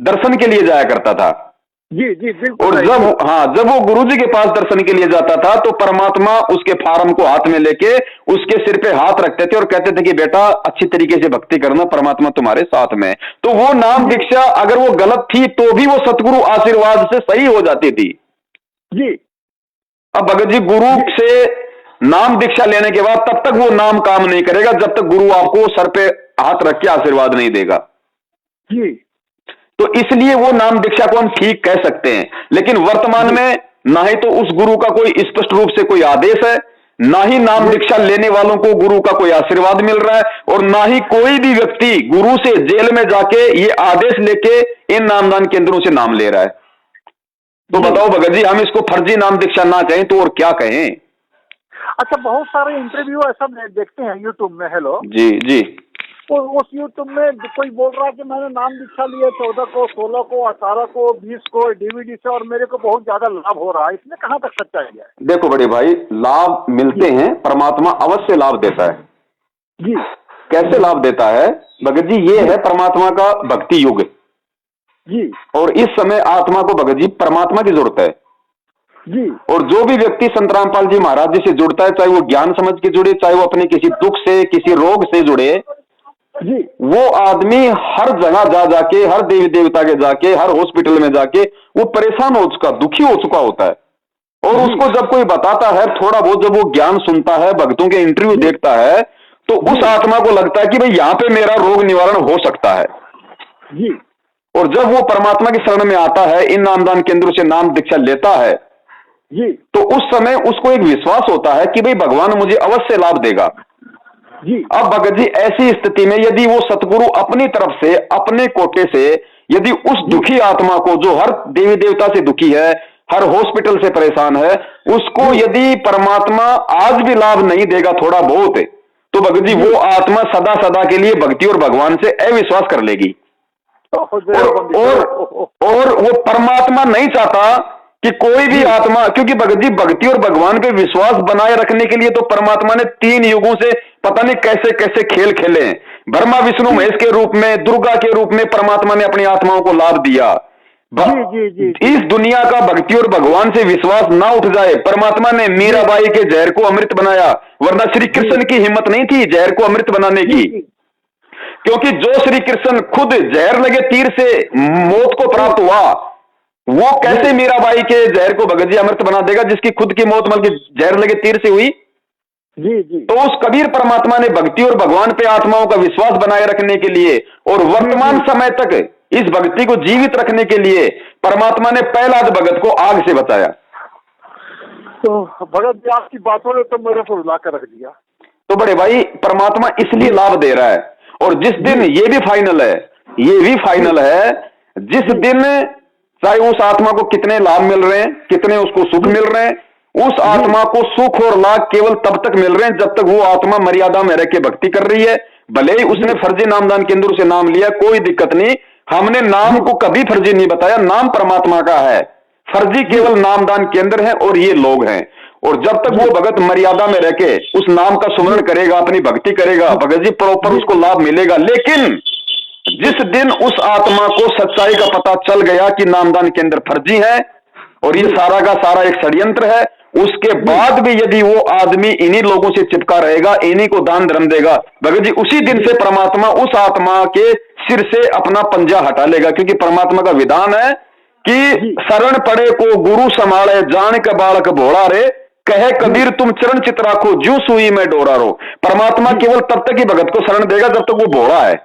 दर्शन के लिए जाया करता था। जी जी बिल्कुल। और जब वो गुरुजी के पास दर्शन के लिए जाता था तो परमात्मा उसके फार्म को हाथ में लेके उसके सिर पे हाथ रखते थे और कहते थे कि बेटा अच्छी तरीके से भक्ति करना, परमात्मा तुम्हारे साथ में। तो वो नाम दीक्षा अगर वो गलत थी तो भी वो सतगुरु आशीर्वाद से सही हो जाती थी जी। अब भगत जी गुरु से नाम दीक्षा लेने के बाद तब तक वो नाम काम नहीं करेगा जब तक गुरु आपको सर पे हाथ रख के आशीर्वाद नहीं देगा जी। तो इसलिए वो नाम दीक्षा को हम ठीक कह सकते हैं, लेकिन वर्तमान में ना ही तो उस गुरु का कोई स्पष्ट रूप से कोई आदेश है, ना ही नाम दीक्षा लेने वालों को गुरु का कोई आशीर्वाद मिल रहा है, और ना ही कोई भी व्यक्ति गुरु से जेल में जाके ये आदेश लेके इन नामदान केंद्रों से नाम ले रहा है। तो बताओ भगत जी, हम इसको फर्जी नाम दीक्षा ना कहें तो और क्या कहें? अच्छा, बहुत सारे इंटरव्यू ऐसा देखते हैं यूट्यूब में। हेलो जी जी। तो उस यूट्यूब में कोई बोल रहा है कि मैंने नाम दीक्षा लिया 14 को, 16 को, 18 को, 20 को डीवीडी से और मेरे को बहुत ज्यादा लाभ हो रहा है, इसमें कहाँ तक सच्चाई है? देखो बड़े भाई, लाभ मिलते हैं, परमात्मा अवश्य लाभ देता है जी। कैसे लाभ देता है भगत जी? ये है परमात्मा का भक्ति युग जी। और इस समय आत्मा को भगत जी परमात्मा की जरूरत है जी। और जो भी व्यक्ति संत रामपाल जी महाराज जी से जुड़ता है, चाहे वो ज्ञान समझ के जुड़े, चाहे वो अपने किसी दुख से, किसी रोग से जुड़े, जी। वो आदमी हर जगह जा जाके, हर देवी देवता के जाके, हर हॉस्पिटल में जाके वो परेशान हो चुका, दुखी हो चुका होता है। और उसको जब कोई बताता है, थोड़ा बहुत जब वो ज्ञान सुनता है, भक्तों के इंटरव्यू देखता है, तो उस आत्मा को लगता है कि भाई यहाँ पे मेरा रोग निवारण हो सकता है जी। और जब वो परमात्मा की शरण में आता है, इन नामदान केंद्रों से नाम दीक्षा लेता है जी, तो उस समय उसको एक विश्वास होता है कि भाई भगवान मुझे अवश्य लाभ देगा जी। अब भगत जी ऐसी स्थिति में यदि वो सतगुरु अपनी तरफ से, अपने कोटे से, यदि उस दुखी आत्मा को, जो हर देवी देवता से दुखी है, हर हॉस्पिटल से परेशान है, उसको यदि परमात्मा आज भी लाभ नहीं देगा थोड़ा बहुत, तो भगत जी वो आत्मा सदा सदा के लिए भक्ति और भगवान से अविश्वास कर लेगी। और वो परमात्मा नहीं चाहता कि कोई भी आत्मा, क्योंकि भगत जी भक्ति और भगवान पे विश्वास बनाए रखने के लिए तो परमात्मा ने 3 युगों से पता नहीं कैसे कैसे खेल खेले हैं। ब्रह्मा विष्णु महेश के रूप में, दुर्गा के रूप में परमात्मा ने अपनी आत्माओं को लाभ दिया। जी, जी, जी। इस दुनिया का भक्ति और भगवान से विश्वास ना उठ जाए, परमात्मा ने मीराबाई के जहर को अमृत बनाया, वरना श्री कृष्ण की हिम्मत नहीं थी जहर को अमृत बनाने की, क्योंकि जो श्री कृष्ण खुद जहर लगे तीर से मौत को प्राप्त हुआ, वो कैसे मीराबाई के जहर को भगत जी अमृत बना देगा जिसकी खुद की मौत बल्कि जहर लगे तीर से हुई? जी जी। तो उस कबीर परमात्मा ने भक्ति और भगवान पे आत्माओं का विश्वास बनाए रखने के लिए और वर्तमान समय तक इस भक्ति को जीवित रखने के लिए परमात्मा ने पहला भगत को आग से बचाया। तो भगत जी आपकी बातों ने तो मेरे को रुला कर रख दिया। तो बड़े भाई परमात्मा इसलिए लाभ दे रहा है, और जिस दिन ये भी फाइनल है, जिस दिन चाहे उस आत्मा को कितने लाभ मिल रहे हैं, कितने उसको सुख मिल रहे हैं, उस आत्मा को सुख और लाभ केवल तब तक मिल रहे हैं जब तक वो आत्मा मर्यादा में रह के भक्ति कर रही है। भले ही उसने फर्जी नामदान केंद्र से नाम लिया, कोई दिक्कत नहीं, हमने नाम को कभी फर्जी नहीं बताया, नाम परमात्मा का है, फर्जी केवल नामदान केंद्र है और ये लोग हैं। और जब तक वो भगत मर्यादा में रह के उस नाम का सुमरण करेगा, अपनी भक्ति करेगा, भगत जी प्रॉपर उसको लाभ मिलेगा। लेकिन जिस दिन उस आत्मा को सच्चाई का पता चल गया कि नामदान केंद्र फर्जी है और ये सारा का सारा एक षड्यंत्र है, उसके बाद भी यदि वो आदमी इन्हीं लोगों से चिपका रहेगा, इन्हीं को दान धर्म देगा, भगत जी उसी दिन से परमात्मा उस आत्मा के सिर से अपना पंजा हटा लेगा। क्योंकि परमात्मा का विधान है कि शरण पड़े को गुरु संभाले, जान के बालक भोला रे, कहे कबीर तुम चरण चित राखो, ज्यों सुई में डोरा रो। परमात्मा केवल तब तक ही भगत को शरण देगा जब तक वो भोला है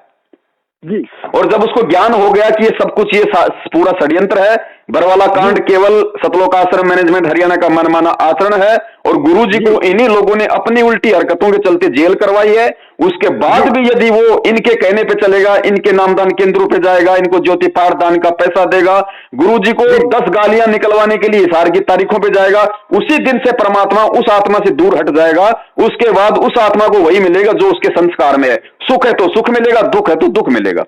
जी। और जब उसको ज्ञान हो गया कि ये सब कुछ ये पूरा षड्यंत्र है, बरवाला कांड केवल सतलोक आश्रम मैनेजमेंट हरियाणा का मनमाना आचरण है और गुरुजी को इन्हीं लोगों ने अपनी उल्टी हरकतों के चलते जेल करवाई है, उसके बाद भी यदि वो इनके कहने पे चलेगा, इनके नामदान केंद्रों पे जाएगा, इनको ज्योति पाठ दान का पैसा देगा, गुरुजी को 10 गालियां निकलवाने के लिए हिसार की तारीखों पे जाएगा, उसी दिन से परमात्मा उस आत्मा से दूर हट जाएगा। उसके बाद उस आत्मा को वही मिलेगा जो उसके संस्कार में है। सुख है तो सुख मिलेगा, दुख है तो दुख मिलेगा।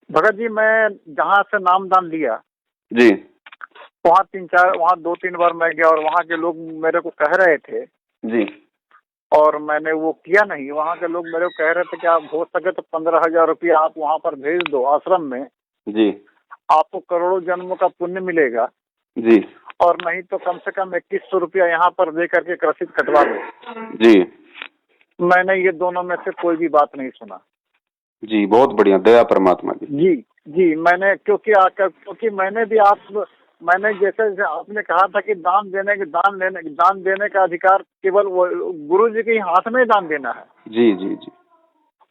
भगत जी मैं जहाँ से नामदान लिया जी, वहाँ 2-3 बार मैं गया और वहाँ के लोग मेरे को कह रहे थे जी, और मैंने वो किया नहीं। वहाँ के लोग मेरे को कह रहे थे कि आप हो सके तो 15,000 रुपया आप वहाँ पर भेज दो आश्रम में जी, आपको करोड़ों जन्मों का पुण्य मिलेगा जी, और नहीं तो कम से कम 2100 रुपया यहाँ पर दे करके रसीद कटवा दो जी। मैंने ये दोनों में से कोई भी बात नहीं सुना जी। बहुत बढ़िया, दया परमात्मा की जी जी। मैंने क्योंकि मैंने जैसे आपने कहा था कि दान देने का अधिकार केवल गुरु जी के हाथ में दान देना है जी जी जी,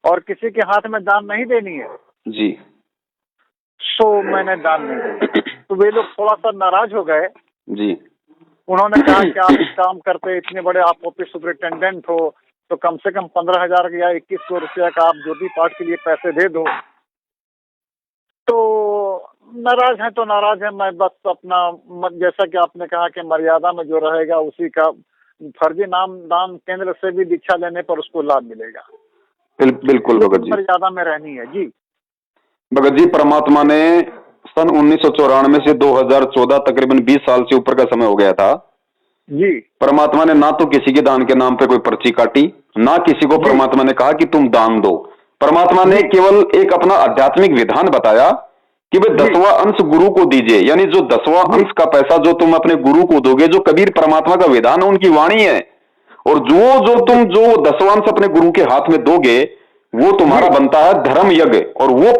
और किसी के हाथ में दान नहीं देनी है जी। सो मैंने दान नहीं दिया। तो वे लोग थोड़ा सा नाराज हो गए जी। उन्होंने कहा कि आप इस काम करते, इतने बड़े आप ऑफिस सुपरिटेंडेंट हो, तो कम से कम 15,000 या 2100 रुपया का आप ज्योति पाठ के लिए पैसे दे दो। तो नाराज है तो नाराज है, मैं बस अपना जैसा कि आपने कहा कि मर्यादा में जो रहेगा उसी का, फर्जी नाम दान केंद्र से भी दीक्षा लेने पर उसको लाभ मिलेगा। बिल्कुल भगत जी, मर्यादा में रहनी है जी। भगत जी परमात्मा ने सन 1994 से 2014 तकरीबन 20 साल से ऊपर का समय हो गया था जी। परमात्मा ने ना तो किसी के दान के नाम पे कोई पर्ची काटी, ना किसी को परमात्मा ने कहा कि तुम दान दो। परमात्मा ने केवल एक अपना आध्यात्मिक विधान बताया कि भाई 10वां अंश गुरु को दीजिए, यानी जो 10वां अंश का पैसा जो तुम अपने गुरु को दोगे, जो कबीर परमात्मा का विधान है, उनकी वाणी है, और जो तुम 10वां अंश अपने गुरु के हाथ में दोगे वो तुम्हारा बनता है धर्म यज्ञ। और वो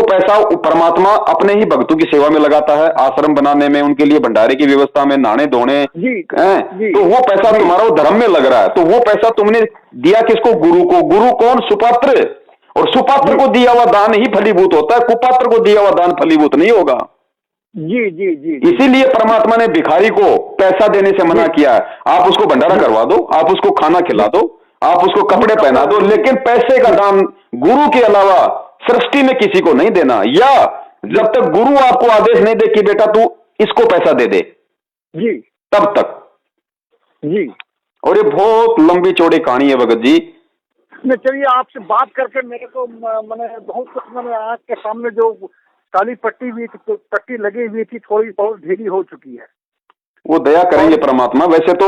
पैसा परमात्मा अपने ही भक्तों की सेवा में लगाता है, आश्रम बनाने में, उनके लिए भंडारे की व्यवस्था में, नहाने धोने, तो वो पैसा तुम्हारा वो धर्म में लग रहा है। तो वो पैसा तुमने दिया किसको? गुरु को। गुरु कौन? सुपात्र। और सुपात्र को दिया हुआ दान ही फलीभूत होता है, कुपात्र को दिया हुआ दान फलीभूत नहीं होगा। जी जी जी। इसीलिए परमात्मा ने भिखारी को पैसा देने से मना किया है। आप उसको भंडारा करवा दो, आप उसको खाना खिला दो, आप उसको कपड़े पहना दो, लेकिन पैसे का दान गुरु के अलावा सृष्टि में किसी को नहीं देना। या जब तक गुरु आपको आदेश नहीं दे कि बेटा तू इसको पैसा दे दे जी, तब तक जी। और ये बहुत लंबी चौड़ी कहानी है भगत जी। चलिए आपसे बात करके मेरे को मैंने बहुत कुछ, मैंने आँख के सामने जो काली पट्टी लगी हुई थी थोड़ी बहुत ढीली हो चुकी है। वो दया करेंगे परमात्मा। वैसे तो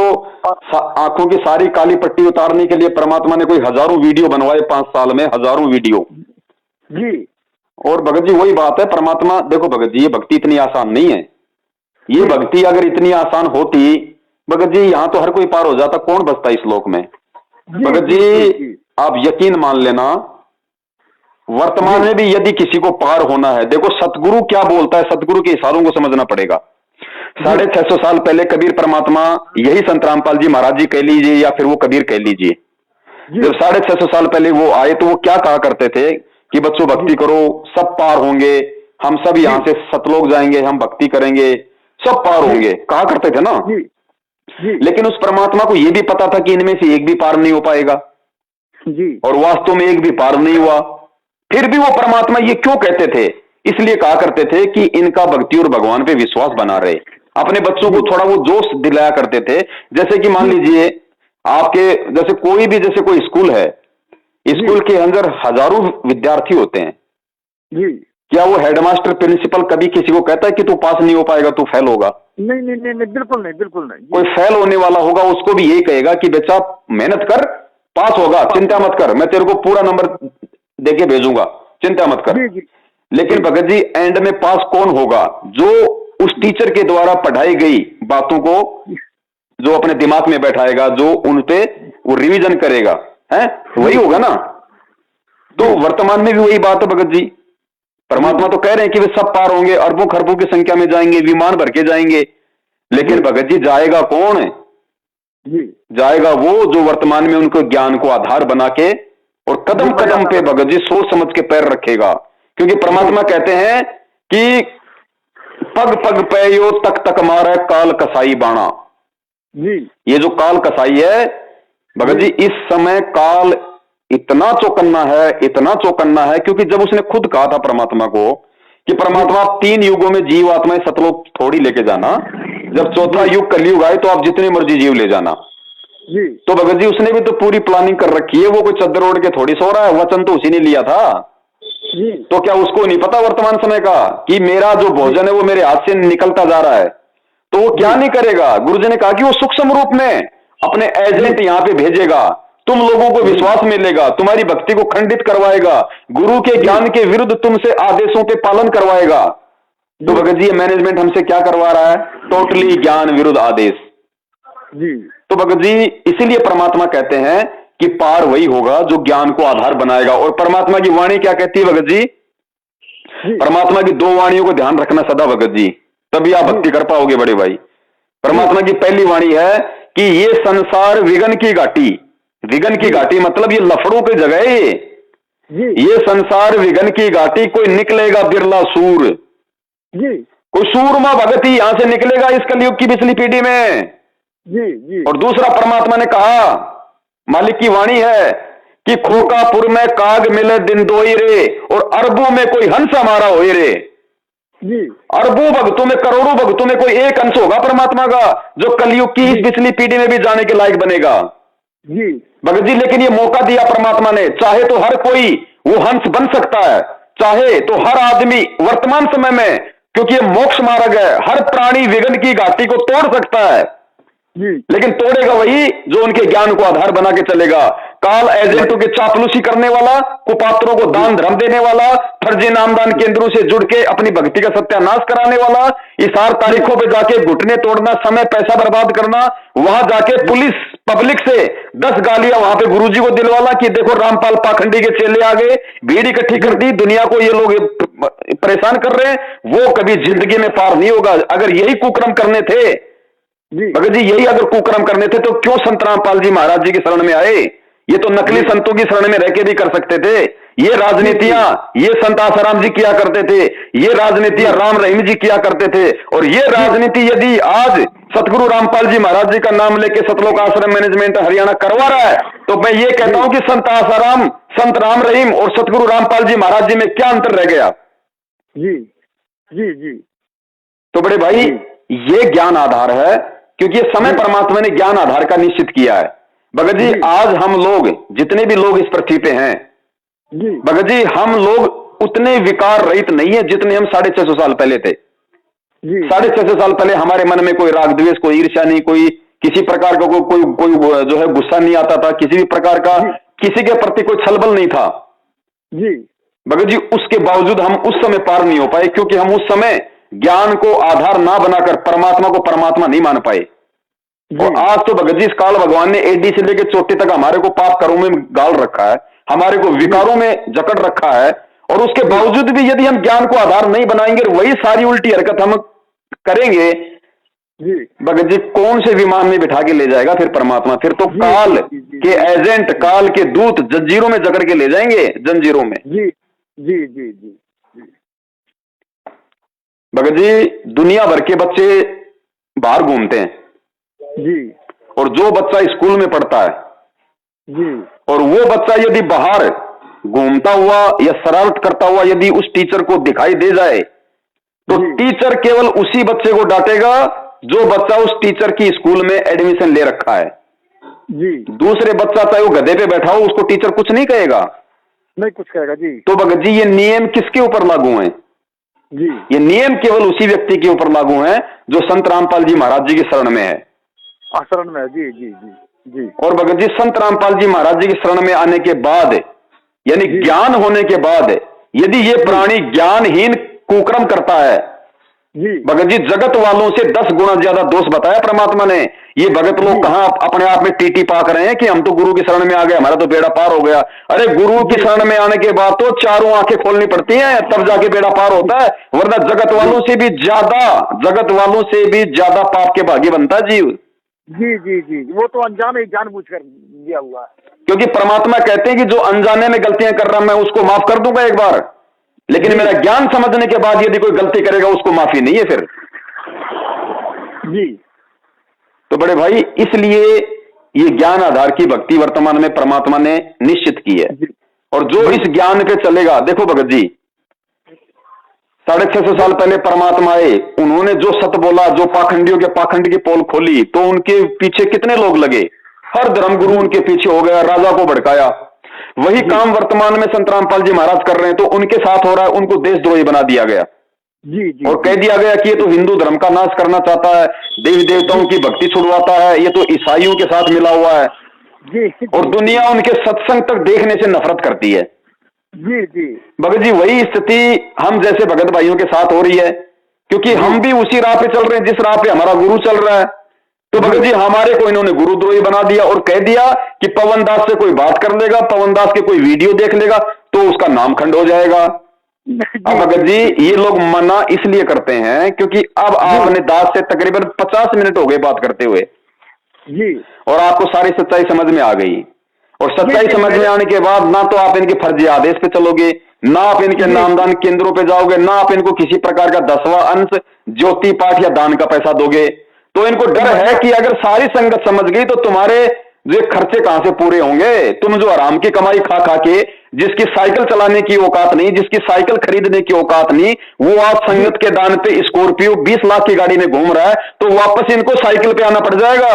आंखों की सारी काली पट्टी उतारने के लिए परमात्मा ने कोई हजारों वीडियो बनवाए, 5 साल में हजारों वीडियो जी। और भगत जी वही बात है, परमात्मा देखो भगत जी, ये भक्ति इतनी आसान नहीं है। ये भक्ति अगर इतनी आसान होती भगत जी, यहाँ तो हर कोई पार हो जाता, कौन बचता इस लोक में। भगत जी आप यकीन मान लेना, वर्तमान में भी यदि किसी को पार होना है, देखो सतगुरु क्या बोलता है, सतगुरु के इशारों को समझना पड़ेगा। 650 साल पहले कबीर परमात्मा, यही संत रामपाल जी महाराज जी कह लीजिए या फिर वो कबीर कह लीजिए, जब 650 साल पहले वो आए तो वो क्या कहा करते थे कि बच्चों भक्ति करो, सब पार होंगे, हम सब यहाँ से सतलोक जाएंगे, हम भक्ति करेंगे, सब पार होंगे, कहा करते थे ना। लेकिन उस परमात्मा को यह भी पता था कि इनमें से एक भी पार नहीं हो पाएगा जी, और वास्तव में एक भी पार नहीं हुआ। फिर भी वो परमात्मा ये क्यों कहते थे इसलिए कहा करते थे कि इनका भक्ति और भगवान पे विश्वास बना रहे। अपने बच्चों को थोड़ा वो जोश दिलाया करते थे। जैसे कि मान लीजिए आपके जैसे कोई स्कूल है, स्कूल के अंदर हजारों विद्यार्थी होते हैं जी। क्या वो हेडमास्टर प्रिंसिपल कभी किसी को कहता है कि तू पास नहीं हो पाएगा, तू फेल होगा? नहीं नहीं नहीं, नहीं बिल्कुल नहीं, बिल्कुल नहीं। कोई फेल होने वाला होगा उसको भी यही कहेगा कि बच्चा मेहनत कर, पास होगा, चिंता मत कर, मैं तेरे को पूरा नंबर देके भेजूंगा, चिंता मत कर। जी जी। लेकिन भगत जी एंड में पास कौन होगा? जो उस टीचर के द्वारा पढ़ाई गई बातों को जो अपने दिमाग में बैठाएगा, जो उन पे वो रिवीजन करेगा, है वही होगा ना। तो वर्तमान में भी वही बात है भगत जी। परमात्मा तो कह रहे हैं कि वे सब पार होंगे, अरबों खरबों की संख्या में जाएंगे, विमान भर के जाएंगे, लेकिन भगत जी जाएगा कौन? जाएगा वो जो वर्तमान में उनको ज्ञान को आधार बना के और कदम कदम पे भगत जी सोच समझ के पैर रखेगा। क्योंकि परमात्मा कहते हैं कि पग पग पे यो तक तक मारे काल कसाई बाणा। ये जो काल कसाई है भगत जी, इस समय काल इतना चौकन्ना है, इतना चौकन्ना है, क्योंकि जब उसने खुद कहा था परमात्मा को कि परमात्मा 3 युगों में जीव आत्माएं सतलोक थोड़ी लेके जाना, जब चौथा युग कलयुग आए तो आप जितने मर्जी जीव ले जाना। तो भगत जी उसने भी तो पूरी प्लानिंग कर रखी है, वो कोई चद्दर ओढ़ के थोड़ी सो रहा है, वचन तो उसी ने लिया था। तो क्या उसको नहीं पता वर्तमान समय का कि मेरा जो भोजन है वो मेरे हाथ से निकलता जा रहा है? तो वो क्या नहीं करेगा? गुरुजी ने कहा कि वो सूक्ष्म रूप में अपने एजेंट यहां पे भेजेगा, तुम लोगों को विश्वास मिलेगा, तुम्हारी भक्ति को खंडित करवाएगा, गुरु के ज्ञान के विरुद्ध तुमसे आदेशों पे पालन करवाएगा। तो भगत जी ये मैनेजमेंट हमसे क्या करवा रहा है? टोटली ज्ञान विरुद्ध आदेश। तो भगत जी इसीलिए परमात्मा कहते हैं कि पार वही होगा जो ज्ञान को आधार बनाएगा। और परमात्मा की वाणी क्या कहती है भगत जी? परमात्मा की 2 वाणियों को ध्यान रखना सदा भगत जी, तभी आप भक्ति कर पाओगे बड़े भाई। परमात्मा की पहली वाणी है कि ये संसार विघन की घाटी, विघन की घाटी मतलब ये लफड़ों पे जगह है। ये संसार विघन की घाटी, कोई निकलेगा बिरला सूर, कोई सूरमा भगत ही यहां से निकलेगा इस कलयुग की पिछली पीढ़ी में। और दूसरा परमात्मा ने कहा, मालिक की वाणी है कि खोकापुर में काग मिले दिन दोई रे, और अरबों में कोई हंस हमारा होए रे। अरबों भक्तों में, करोड़ों भक्तों में कोई एक अंश होगा परमात्मा का जो कलयुग की इस पिछली पीढ़ी में भी जाने के लायक बनेगा भगत जी। लेकिन ये मौका दिया परमात्मा ने, चाहे तो हर कोई वो हंस बन सकता है, चाहे तो हर आदमी वर्तमान समय में, क्योंकि ये मोक्ष मार्ग है, हर प्राणी विघन की घाटी को तोड़ सकता है, लेकिन तोड़ेगा वही जो उनके ज्ञान को आधार बना के चलेगा। काल एजेंटों के चापलूसी करने वाला, कुपात्रों को दान धर्म देने वाला, फर्जी नामदान केंद्रों से जुड़ के अपनी भक्ति का सत्यानाश कराने वाला, इशार तारीखों पे जाके घुटने तोड़ना, समय पैसा बर्बाद करना, वहां जाके पुलिस पब्लिक से 10 गालियां वहां पे गुरुजी को दिलवाला कि देखो रामपाल पाखंडी के चेले आ गए, भीड़ इकट्ठी कर दी, दुनिया को ये लोग परेशान कर रहे हैं, वो कभी जिंदगी में पार नहीं होगा। अगर यही कुकर्म करने थे भगत जी, यही अगर कुकर्म करने थे तो क्यों संत रामपाल जी महाराज जी की शरण में आए? ये तो नकली संतों की शरण में रह के भी कर सकते थे। ये राजनीतियां ये संत आसाराम जी किया करते थे, ये राजनीतियां राम रहीम जी किया करते थे। और ये राजनीति यदि आज सतगुरु रामपाल जी महाराज जी का नाम लेके सतलोक आश्रम मैनेजमेंट हरियाणा करवा रहा है, तो मैं ये कहता हूं कि संत आसाराम, संत राम रहीम और सतगुरु रामपाल जी महाराज जी में क्या अंतर रह गया? तो बड़े भाई ये ज्ञान आधार है, क्योंकि ये समय परमात्मा ने ज्ञान आधार का निश्चित किया है। भगत जी आज हम लोग जितने भी लोग इस पृथ्वी पे हैं भगत जी, हम लोग उतने विकार रहित नहीं है जितने हम 650 साल पहले थे। 650 साल पहले हमारे मन में कोई राग द्वेष, कोई ईर्ष्या नहीं, कोई किसी प्रकार का कोई जो है गुस्सा नहीं आता था, किसी भी प्रकार का किसी के प्रति कोई छलबल नहीं था भगत जी। उसके बावजूद हम उस समय पार नहीं हो पाए, क्योंकि हम उस समय ज्ञान को आधार ना बनाकर परमात्मा को परमात्मा नहीं मान पाए। और आज तो भगत जी इस काल भगवान ने एडी से लेकर चोटी तक हमारे को पाप कर्मों में गाल रखा है, हमारे को विकारों में जकड़ रखा है, और उसके बावजूद भी यदि हम ज्ञान को आधार नहीं बनाएंगे और वही सारी उल्टी हरकत हम करेंगे भगत जी, कौन से विमान में बिठा के ले जाएगा फिर परमात्मा? फिर तो काल के एजेंट, काल के दूत जंजीरों में जकड़ के ले जाएंगे, जंजीरों में। भगत जी दुनिया भर के बच्चे बाहर घूमते हैं और जो बच्चा स्कूल में पढ़ता है और वो बच्चा यदि बाहर घूमता हुआ या शरारत करता हुआ यदि उस टीचर को दिखाई दे जाए तो टीचर केवल उसी बच्चे को डांटेगा जो बच्चा उस टीचर की स्कूल में एडमिशन ले रखा है जी। दूसरे बच्चा चाहे वो गधे पे बैठा हो उसको टीचर कुछ नहीं कहेगा, नहीं कुछ कहेगा जी। तो भगत जी ये नियम किसके ऊपर लागू है जी? ये नियम केवल उसी व्यक्ति के ऊपर लागू है जो संत रामपाल जी महाराज जी की शरण में है। शरण में जी जी जी जी। और भगत जी संत रामपाल जी महाराज जी की शरण में आने के बाद यानी ज्ञान होने के बाद यदि ये प्राणी ज्ञानहीन कुकर्म करता है जी, भगत जी जगत वालों से 10 गुना ज्यादा दोष बताया परमात्मा ने। ये भगत लोग कहां अपने आप में टीटी पाक रहे हैं कि हम तो गुरु की शरण में आ गए, हमारा तो बेड़ा पार हो गया। अरे गुरु की शरण में आने के बाद तो चारों आंखें खोलनी पड़ती हैं तब जाके बेड़ा पार होता है, वरना जगत वालों से भी ज्यादा पाप के भागी बनता है जीव। जी जी जी, वो तो अनजान ही जानबूझकर दिया हुआ है। क्योंकि परमात्मा कहते हैं कि जो अनजाने में गलतियां कर रहा मैं उसको माफ कर दूंगा एक बार, लेकिन मेरा ज्ञान समझने के बाद यदि कोई गलती करेगा उसको माफी नहीं है फिर जी। तो बड़े भाई इसलिए ये ज्ञान आधार की भक्ति वर्तमान में परमात्मा ने निश्चित की है। और जो इस ज्ञान पे चलेगा, देखो भगत जी 650 साल पहले परमात्मा आए, उन्होंने जो सत बोला, जो पाखंडियों के पाखंड की पोल खोली, तो उनके पीछे कितने लोग लगे, हर धर्मगुरु उनके पीछे हो गया, राजा को भड़काया। वही काम वर्तमान में संत रामपाल जी महाराज कर रहे हैं, तो उनके साथ हो रहा है, उनको देशद्रोही बना दिया गया जी जी, और कह दिया गया कि ये तो हिंदू धर्म का नाश करना चाहता है, देवी देवताओं की भक्ति छुड़वाता है, ये तो ईसाइयों के साथ मिला हुआ है जी, और दुनिया उनके सत्संग तक देखने से नफरत करती है। जी जी भगत जी वही स्थिति हम जैसे भगत भाइयों के साथ हो रही है, क्योंकि हम भी उसी राह पे चल रहे हैं जिस राह पे हमारा गुरु चल रहा है। तो भगत जी हमारे को इन्होंने गुरुद्रोही बना दिया और कह दिया कि पवन दास से कोई बात कर लेगा, पवन दास के कोई वीडियो देख लेगा तो उसका नाम खंड हो जाएगा। अब भगत जी ये लोग मना इसलिए करते हैं क्योंकि अब आपने दास से तकरीबन 50 मिनट हो गए बात करते हुए जी, और आपको सारी सच्चाई समझ में आ गई। और सच्चाई समझ में आने के बाद ना तो आप इनके फर्जी आदेश पे चलोगे, ना आप इनके नामदान केंद्रों पे जाओगे, ना आप इनको किसी प्रकार का 10वां अंश ज्योति पाठ या दान का पैसा दोगे। तो इनको डर है कि अगर सारी संगत समझ गई तो तुम्हारे जो खर्चे कहां से पूरे होंगे। तुम जो आराम की कमाई खा खा के, जिसकी साइकिल चलाने की औकात नहीं, जिसकी साइकिल खरीदने की औकात नहीं, वो आज संगत के दान पे स्कॉर्पियो 20 लाख की गाड़ी में घूम रहा है, तो वापस इनको साइकिल पे आना पड़ जाएगा।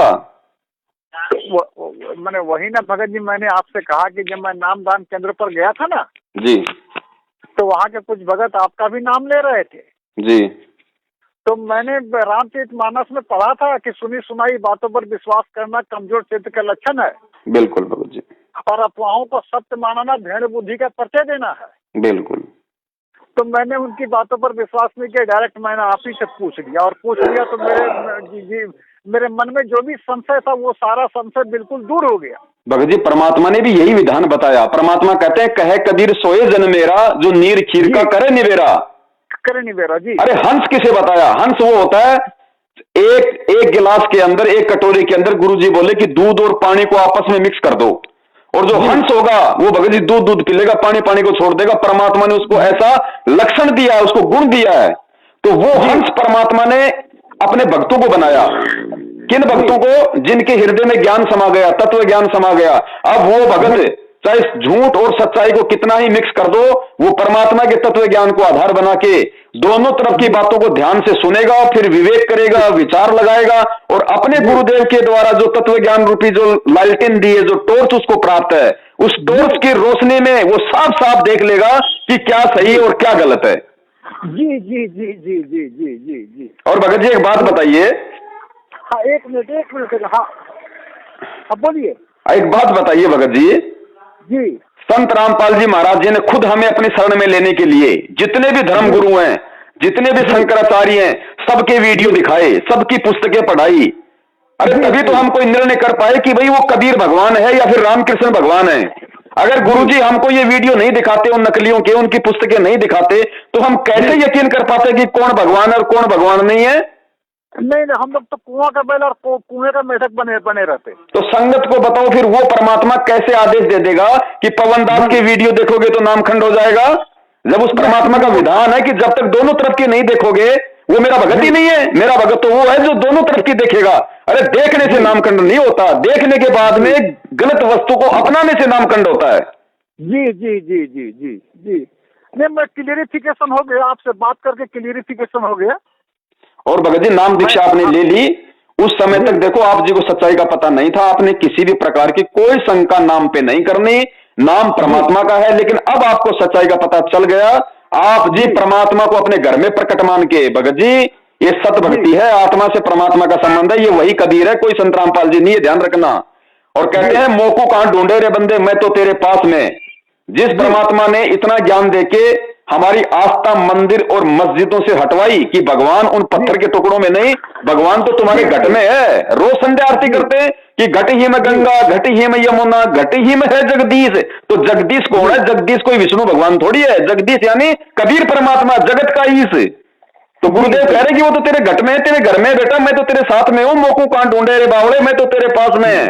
मैंने वही ना भगत जी, मैंने आपसे कहा कि जब मैं नामदान केंद्र पर गया था ना जी, तो वहाँ के कुछ भगत आपका भी नाम ले रहे थे जी, तो मैंने रामचरितमानस में पढ़ा था कि सुनी सुनाई बातों पर विश्वास करना कमजोर चित्त का लक्षण है। बिल्कुल भगत जी। और अफवाहों को सत्य मानना भेड़ बुद्धि का परिचय देना है। बिल्कुल। तो मैंने उनकी बातों पर विश्वास नहीं किया, डायरेक्ट मैंने आप ही से पूछ लिया तो मेरे मन में जो भी संशय था वो सारा संशय बिल्कुल दूर हो गया। भगत जी परमात्मा ने भी यही विधान बताया। परमात्मा कहते हैं कहे कबीर सोए जन मेरा, जो नीर खीर का करे निवेरा। करे निवेरा जी। अरे हंस किसे बताया? हंस वो होता है एक गिलास के अंदर, एक कटोरी के अंदर गुरुजी बोले कि दूध और पानी को आपस में मिक्स कर दो, और जो हंस होगा वो भगत जी दूध पी लेगा, पानी को छोड़ देगा। परमात्मा ने उसको ऐसा लक्षण दिया है, उसको गुण दिया है। तो वो हंस परमात्मा ने अपने भक्तों को बनाया। किन भक्तों को? जिनके हृदय में ज्ञान समा गया, तत्व ज्ञान समा गया। अब वो भगत चाहे झूठ और सच्चाई को कितना ही मिक्स कर दो, वो परमात्मा के तत्व ज्ञान को आधार बना के दोनों तरफ की बातों को ध्यान से सुनेगा, फिर विवेक करेगा, विचार लगाएगा, और अपने गुरुदेव के द्वारा जो तत्व ज्ञान रूपी जो लालटेन दी है, जो टॉर्च उसको प्राप्त है, उस टॉर्च की रोशनी में वो साफ साफ देख लेगा कि क्या सही और क्या गलत है। जी जी जी जी जी जी जी जी। और भगत जी एक बात बताइए। हाँ एक मिनट हाँ बोलिए। एक बात बताइए भगत जी। संत रामपाल जी महाराज जी ने खुद हमें अपनी शरण में लेने के लिए जितने भी धर्म गुरु हैं, जितने भी शंकराचार्य हैं, सबके वीडियो दिखाए, सबकी पुस्तकें पढ़ाई। अरे तभी तो हम कोई निर्णय कर पाए कि भाई वो कबीर भगवान है या फिर रामकृष्ण भगवान है। अगर गुरुजी हमको ये वीडियो नहीं दिखाते, उन नकलियों के, उनकी पुस्तकें नहीं दिखाते, तो हम कैसे यकीन कर पाते कि कौन भगवान है और कौन भगवान नहीं है? नहीं, हम लोग तो कुआं का बैल और कुएं का मेढक बने रहते। तो संगत को बताओ फिर वो परमात्मा कैसे आदेश दे देगा कि पवन दास के वीडियो देखोगे तो नामखंड हो जाएगा, जब उस परमात्मा का विधान है कि जब तक दोनों तरफ की नहीं देखोगे वो मेरा भगत ही नहीं है। मेरा भगत तो वो है जो दोनों तरफ की देखेगा। अरे देखने से नामखंड नहीं होता, देखने के बाद में गलत वस्तु को अपनाने से नामखंड होता है। जी जी जी जी जी जी। नहीं, मैं क्लियरिफिकेशन हो गया, आपसे बात करके क्लियरिफिकेशन हो गया। और भगत जी नाम दीक्षा आपने ले ली, उस समय तक देखो आप जी को सच्चाई का पता नहीं था, आपने किसी भी प्रकार की कोई शंका नाम पे नहीं करनी, नाम परमात्मा का है। लेकिन अब आपको सच्चाई का पता चल गया, आप जी परमात्मा को अपने घर में प्रकट मान के, भगत जी ये सत भक्ति है, आत्मा से परमात्मा का संबंध है, ये वही कबीर है, कोई संत रामपाल जी नहीं, ये ध्यान रखना। और कहते हैं मोको कहां ढूंढे रे बंदे, मैं तो तेरे पास में। जिस परमात्मा ने इतना ज्ञान देके हमारी आस्था मंदिर और मस्जिदों से हटवाई कि भगवान उन पत्थर के टुकड़ों में नहीं, भगवान तो तुम्हारे घट में है। रोज संध्या आरती करते हैं कि घट ही में गंगा, घट ही में यमुना, घट ही में है जगदीश। तो जगदीश कौन है? जगदीश कोई विष्णु भगवान थोड़ी है, जगदीश यानी कबीर परमात्मा, जगत का ईश। तो गुरुदेव कह रहे कि वो तो तेरे घट में है, तेरे घर में है बेटा, मैं तो तेरे साथ में हूं, मोको कहां ढूंढे रे बावड़े, मैं तो तेरे पास में है।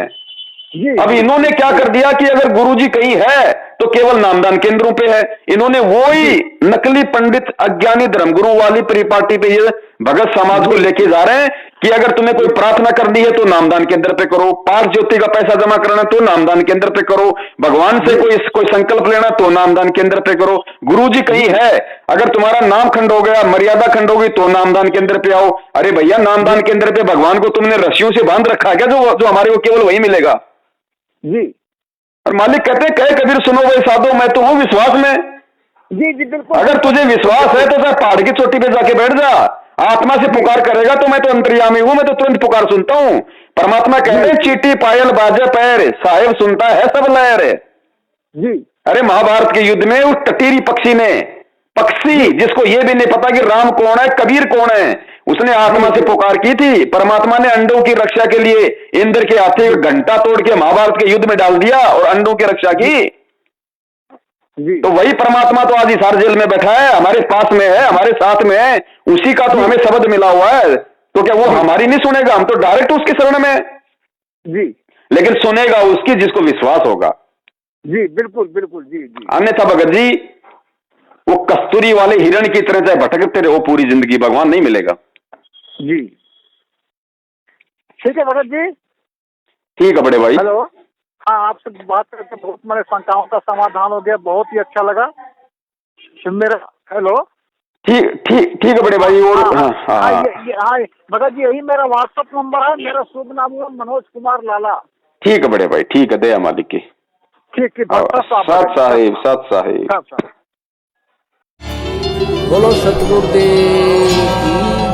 अब इन्होंने क्या कर दिया कि अगर गुरुजी कहीं है तो केवल नामदान केंद्रों पे है। इन्होंने वही नकली पंडित अज्ञानी धर्मगुरु वाली परिपाटी पे ये भगत समाज को लेके जा रहे हैं कि अगर तुम्हें कोई प्रार्थना करनी है तो नामदान केंद्र पे करो, पाठ ज्योति का पैसा जमा करना तो नामदान केंद्र पे करो, भगवान से कोई संकल्प लेना तो नामदान केंद्र पे करो। गुरुजी कहीं है, अगर तुम्हारा नाम खंड हो गया, मर्यादा खंड हो गई तो नामदान केंद्र पे आओ। अरे भैया नामदान केंद्र पे भगवान को तुमने रस्सियों से बांध रखा है क्या, जो हमारे को केवल वही मिलेगा? जी। और मालिक कहते हैं कहे कबीर सुनो भाई साधो, मैं तो हूं विश्वास में। जी जी बिल्कुल। अगर तुझे विश्वास है तो सर पहाड़ की चोटी पे जाके बैठ जा, आत्मा से पुकार करेगा तो मैं तो अंतर्यामी हूं, मैं तो तुरंत पुकार सुनता हूं। परमात्मा कहते हैं चीटी पायल बाजे पैर, साहेब सुनता है सब लहर। जी। अरे महाभारत के युद्ध में उस टटीरी पक्षी जिसको ये भी नहीं पता कि राम कौन है, कबीर कौन है, उसने आत्मा से पुकार की थी। परमात्मा ने अंडों की रक्षा के लिए इंद्र के हाथे घंटा तोड़ के महाभारत के युद्ध में डाल दिया और अंडों की रक्षा की। तो वही परमात्मा तो आज हिसार जेल में बैठा है, हमारे पास में है, हमारे साथ में है, उसी का तो हमें शब्द मिला हुआ है। तो क्या वो हमारी नहीं सुनेगा? हम तो डायरेक्ट उसके शरण में जी, लेकिन सुनेगा उसकी जिसको विश्वास होगा। जी बिल्कुल बिल्कुल। जी जी। अन्यथा भगत जी वो कस्तूरी वाले हिरण की तरह चाहे भटकते रहो पूरी जिंदगी, भगवान नहीं मिलेगा। जी ठीक है भगत जी। ठीक है बड़े भाई। हेलो, हाँ आपसे बात करके बहुत मेरे शंकाओं का समाधान हो गया, बहुत ही अच्छा लगा मेरा। हेलो, ठीक है बड़े भाई। और हाँ भगत जी यही मेरा व्हाट्सएप नंबर है, मेरा शुभ नाम है मनोज कुमार लाला। ठीक है बड़े भाई, ठीक है, दया मालिक की। ठीक है, सत साहिब। बोलो सतगुरुदेव की।